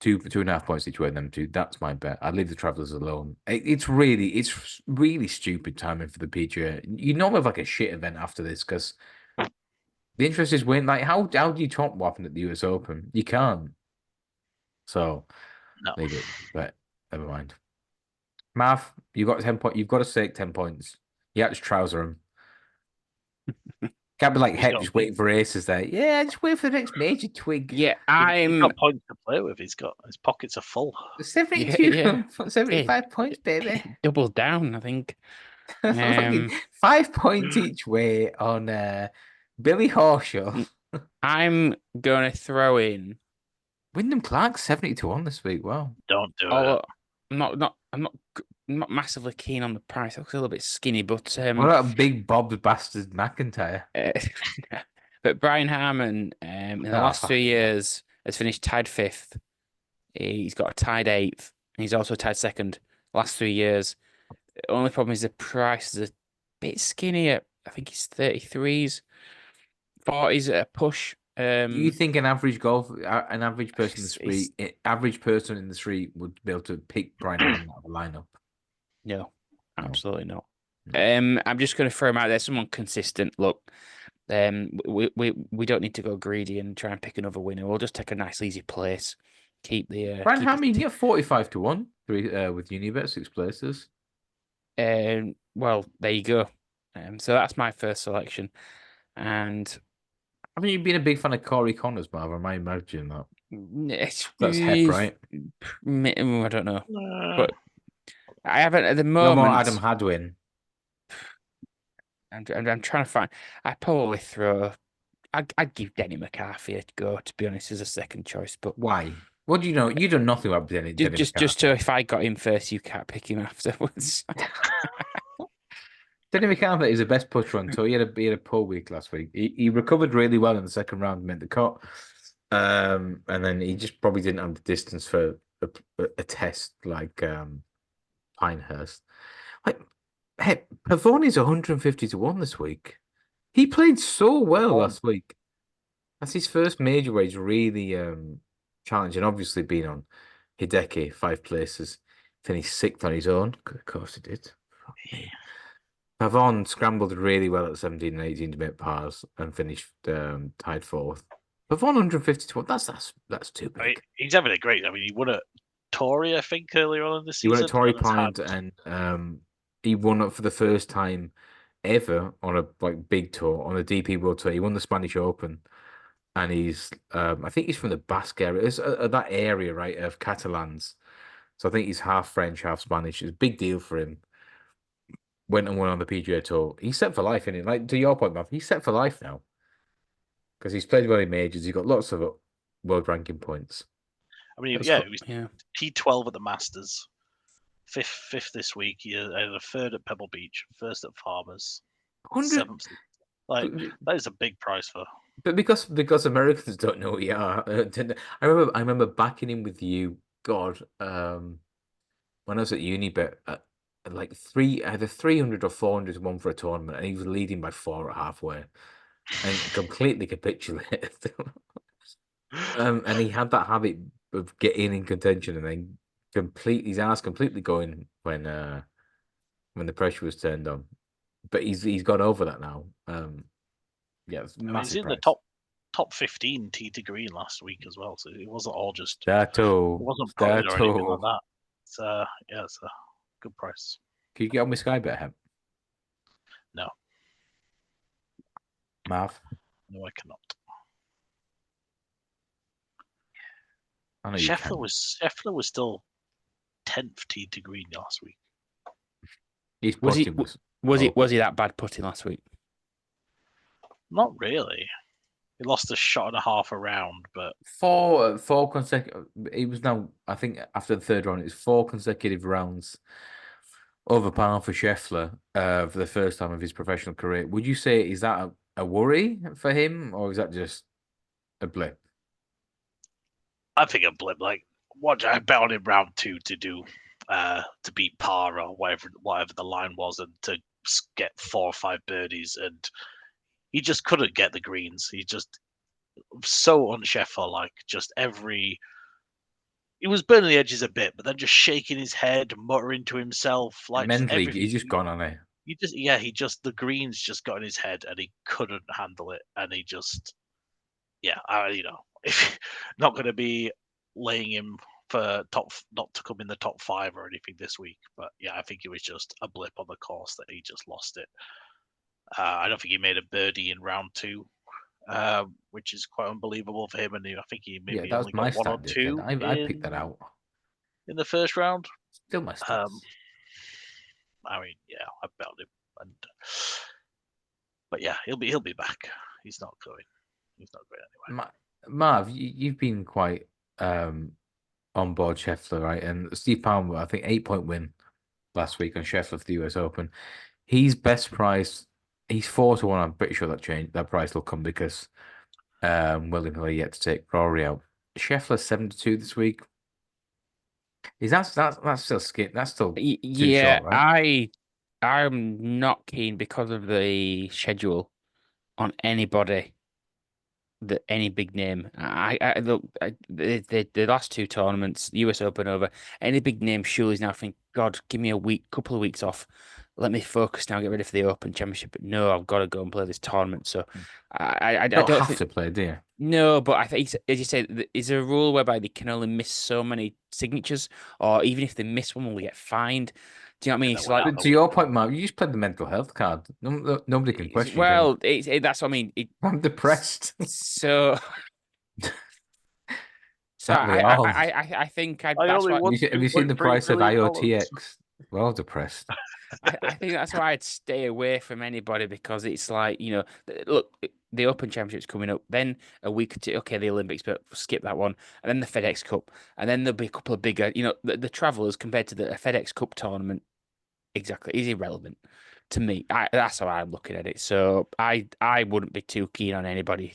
2.5 points each way. Them two. That's my bet. I'd leave the Travelers alone. It's really stupid timing for the PGA. You normally have like a shit event after this because the interest is win. Like how do you top what happened at the US Open? You can't. So No. leave it. But never mind. Marv, you got 10 points. You've got to stake 10 points. You had to trouser him. Can't be like He's Hep got just waiting for aces there. Yeah, just wait for the next major twig. Yeah, he's got points to play with. His pockets are full. 72. Yeah. 75 points, baby. Double down, I think. Fucking 5 points each way on Billy Horschel. I'm going to throw in. Wyndham Clark 70-1 this week. Wow. Don't do Oh, it. I'm not massively keen on the price. It looks a little bit skinny, but What about big Bob bastard McIntyre? but Brian Harmon, in the last fuck 3 years, has finished tied 5th. He's got a tied 8th. He's also tied 2nd. Last 3 years. The only problem is the price is a bit skinny at, I think it's 33s, 40s at a push. Do you think an average average person in the It's- street, average person in the street would be able to pick Brian Harman out of the lineup? No, No. absolutely not. No. I'm just going to throw him out there. Someone consistent. Look, we don't need to go greedy and try and pick another winner. We'll just take a nice easy place. Keep the Brian keep Harman, you can get 45-1 with Unibet 6 places. well, there you go. So that's my first selection, and I mean, you've been a big fan of Corey Connors, Marv. Am I imagining that? it's That's Hep, right? I don't know, Uh, but I haven't at the No more moment. Adam Hadwin. I'm trying to find. I'd probably throw. I'd give Denny McCarthy a go, to be honest, as a second choice. But Why? What do you know? You know nothing about Denny just so McCarthy. if I got him first, you can't pick him afterwards. Denny McCarthy is the best putter on tour. He had a poor week last week. He recovered really well in the second round, made the cut. And then he just probably didn't have the distance for a test like Pinehurst. Like, hey, Pavoni's 150-1 this week. He played so well last week. That's his first major where he's really challenging. Obviously, been on Hideki 5 places, finished 6th on his own. Of course, he did. Fuck me. Pavon scrambled really well at 17 and 18 to make pars and finished tied 4th. Pavon 150-1. That's too I mean, big. he's having a great. I mean, he won at Tory, I think, earlier on in the He won season. at Torrey and has Pines had- and he won it for the first time ever on a big tour on the DP World Tour. He won the Spanish Open, and he's I think he's from the Basque area. It's that area right of Catalans. So I think he's half French, half Spanish. It's a big deal for him. Went and won on the PGA Tour. He's set for life, isn't he? Like to your point, Matt, he's set for life now because he's played well in majors. He's got lots of world ranking points. I mean, That's yeah, cool. he was Yeah. T12 at the Masters, fifth this week. He had a 3rd at Pebble Beach, 1st at Farmers, 100. 7th. Like that is a big price for. But because Americans don't know who you are, I remember backing him with you. God, when I was at uni, but like either 300 or 400-1 for a tournament, and he was leading by 4 at halfway, and completely capitulated. And he had that habit of getting in contention and then his ass completely going when the pressure was turned on. But he's got over that now. Yeah, it's I mean, he's massive in the price. top 15 tee to green last week as well, so it wasn't all just it Stato, wasn't putting or anything like Stato. that. So yeah, it's a good price. Can you get on with Sky Bet, Hemp? No, Marv? no, I cannot. I know you can. Scheffler was still 10th tee to green last week. His Was he putting was was he that bad putting last week? Not really. He lost a shot and a half around, but four consecutive. He was now, I think, after the third round, it's 4 consecutive rounds over par for Scheffler for the first time of his professional career. Would you say is that a worry for him, or is that just a blip? I think a blip. Like, what I bet on him round 2 to do to beat par or whatever the line was, and to get 4 or 5 birdies, and he just couldn't get the greens. He just so on Scheffler, like just he was burning the edges a bit, but then just shaking his head, muttering to himself, like just Mentally, everything. he's just gone on it. He just the greens just got in his head, and he couldn't handle it, and he just, if not going to be laying him for not to come in the top 5 or anything this week, but yeah, I think it was just a blip on the course that he just lost it. I don't think he made a birdie in round 2, which is quite unbelievable for him. And I think he Yeah, maybe that was only my got one or stat, dickhead. two I picked that out. in the first round. Still my stats. I mean, yeah, I bet on him, but yeah, he'll be back. He's not going anywhere. Marv, you've been quite on board Scheffler, right? And Steve Palmer, I think 8-point win last week on Scheffler for the US Open. He's best price. He's 4-1. I'm pretty sure that price will come because William Hill yet to take Rory out. Scheffler 7-2 this week. Is that's still skip? That's still too Yeah, short, right? I'm not keen because of the schedule on anybody that any big name. I look the last 2 tournaments, US Open over. Any big name surely is now think, God, give me a couple of weeks off. Let me focus now, get ready for the Open Championship. But no, I've got to go and play this tournament. So I You don't don't have think to play, do you? no, but I think as you say, is there a rule whereby they can only miss so many signatures, or even if they miss one, will they get fined? Do you know what I mean? And then It's we're like, out But the to your window. point, Marv, you just played the mental health card. Nobody can question you, can they? well, that's what I mean. I'm depressed. So, so Aren't we all? I think I that's only why won Have you seen the $2.3 price of million. IOTX? We're all depressed. I think that's why I'd stay away from anybody because it's like, look, the Open Championship's coming up, then a week or two, okay, the Olympics, but skip that one, and then the FedEx Cup, and then there'll be a couple of bigger, the Travelers compared to the FedEx Cup tournament, exactly, is irrelevant to me. That's how I'm looking at it. So I wouldn't be too keen on anybody.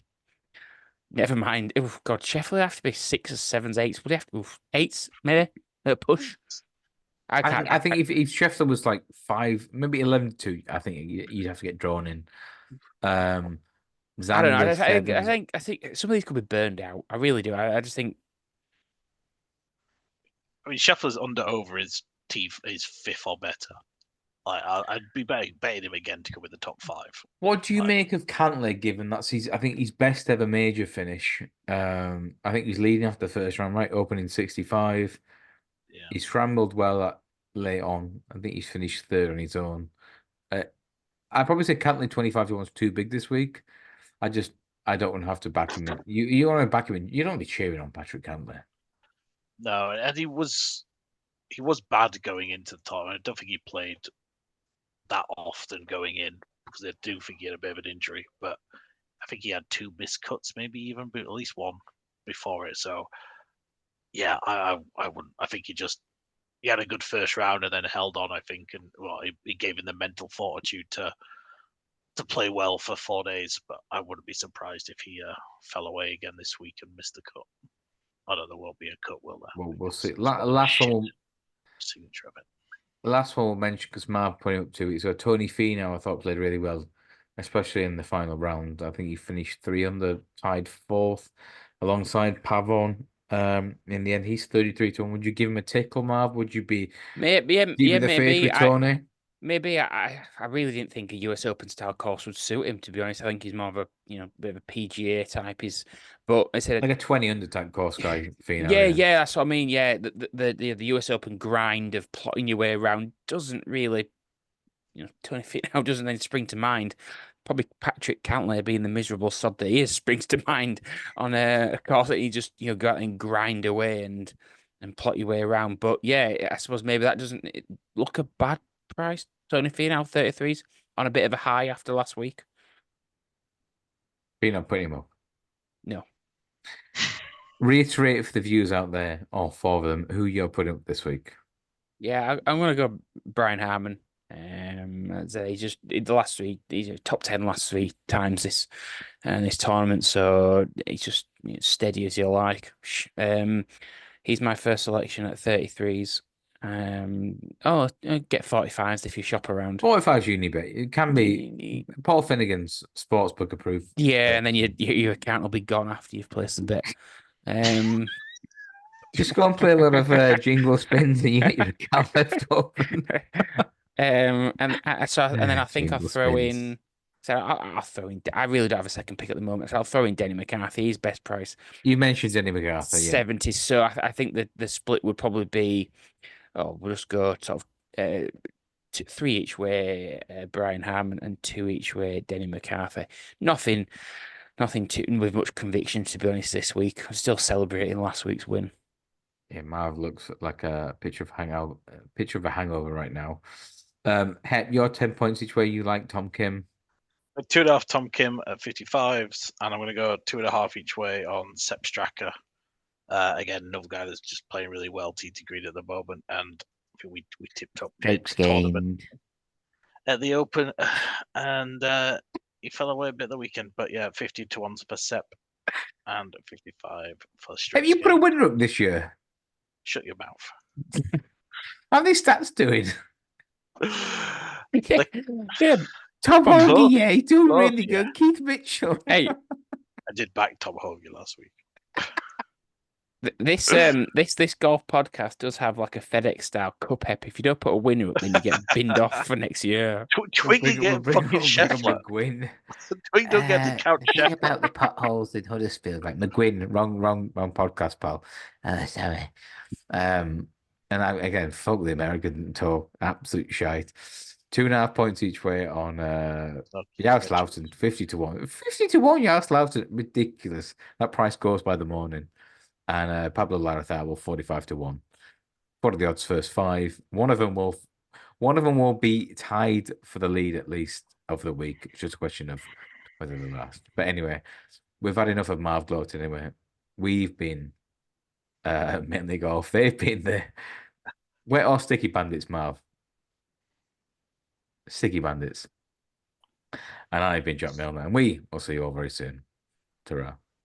Never mind. Oh God, Sheffield would have to be 6s, 7s, 8s. Would they have to eights maybe? A push. I I can't. think I think if Scheffler was like 5, maybe 11-2, I think you'd have to get drawn in. I don't know. Xander 7. I think some of these could be burned out. I really do. I just think I mean, Scheffler's over his is 5th or better. Like, I'd be betting him again to come in the top 5. What do you Like, make of Cantley, given that's I think his best ever major finish? I think he's leading after the first round, right? Opening 65. yeah. He's scrambled well late on. I think he's finished third on his own. I'd probably say Cantley 25-1 is too big this week. I don't want to have to back him in. You want to back him in. You don't be cheering on Patrick Cantley. No, and he was bad going into the tournament. I don't think he played that often going in because I do think he had a bit of an injury. But I think he had 2 missed cuts, maybe even, but at least one before it. So yeah, I wouldn't. I think he had a good first round and then held on. I think, and well, he gave him the mental fortitude to play well for 4 days. But I wouldn't be surprised if he fell away again this week and missed the cut. I don't know. There won't be a cut, will there? We'll see. It's got a Last shit one. signature of it. The last one we'll mention because Marv pointed up to it. So Tony Finau, I thought played really well, especially in the final round. I think he finished 3 under, tied 4th alongside Pavon. In the end, he's 33 to 1. Would you give him a tickle, Marv? Would you be Maybe, yeah, deep yeah, in the faith maybe. with Tony? I really didn't think a US Open style course would suit him, to be honest. I think he's more of a, bit of a PGA type. But I said, Like a 20 under type course guy, Fino, yeah, yeah. yeah, that's what I mean. Yeah, the US Open grind of plotting your way around doesn't really, 20 feet now doesn't then spring to mind. Probably Patrick Cantlay being the miserable sod that he is springs to mind on a course that you just, go out and grind away and plot your way around. But yeah, I suppose maybe that doesn't look a bad price. Tony Finau 33s on a bit of a high after last week. Fino, put him up. No. Reiterate for the viewers out there, all four of them, who you're putting up this week. Yeah, I'm gonna go Brian Harmon. The last three, he's a top 10 last three times this tournament, so he's just steady as you like. He's my first selection at 33s. Get 45s if you shop around. 45's Unibet. It can be Paul Finnegan's sportsbook approved. Yeah, and then your account will be gone after you've placed the bet. Just go and play a lot of jingle spins and you get your account left open. And then I think I'll Jingle throw spins. in. So I'll throw in. I really don't have a second pick at the moment, so I'll throw in Denny McCarthy. He's best price You mentioned Denny McArthur, yeah. 70. So I think that the split would probably be. Oh, we'll just go sort of three each way, Brian Harmon, and two each way, Denny McCarthy. Nothing with much conviction, to be honest. This week, I'm still celebrating last week's win. Yeah, Marv looks like a picture of a hangover right now. Het, your 10 points each way. You like Tom Kim? 2.5 Tom Kim at 55s, and I'm going to go 2.5 each way on Sepp Straka. Again, another guy that's just playing really well, TT Green at the moment, and I think we tipped up mid tournament at the Open, and he fell away a bit the weekend. But yeah, 50 to 1 for Sepp, and 55 for Straka. Have you put a winner up this year? Shut your mouth. How are these stats doing? Yeah, Tom Hoagie, yeah, he's doing Close, really yeah. good. Keith Mitchell. hey, I did back Tom Hoagie last week. this golf podcast does have like a FedEx style cup ep. If you don't put a winner up, then you get binned off for next year. Twiggy get fucking Scheffler. McGuinn. Twig don't get to count The thing Scheffler. about the potholes in Huddersfield, like McGuinn, wrong podcast, pal. Sorry. Again, fuck the American talk, absolute shite. 2.5 points each way on Yaroslav, 50 to 1. 50 to 1, Yaroslav, ridiculous. That price goes by the morning. And Pablo Larrazabal, 45 to 1. What are the odds first five? One of them will be tied for the lead at least of the week. It's just a question of whether they last. But anyway, we've had enough of Marv Gloat anyway. We've been mainly golf. They've been the wet or sticky bandits, Marv. Sticky bandits. And I've been Jack Milner, and we will see you all very soon. Ta-ra.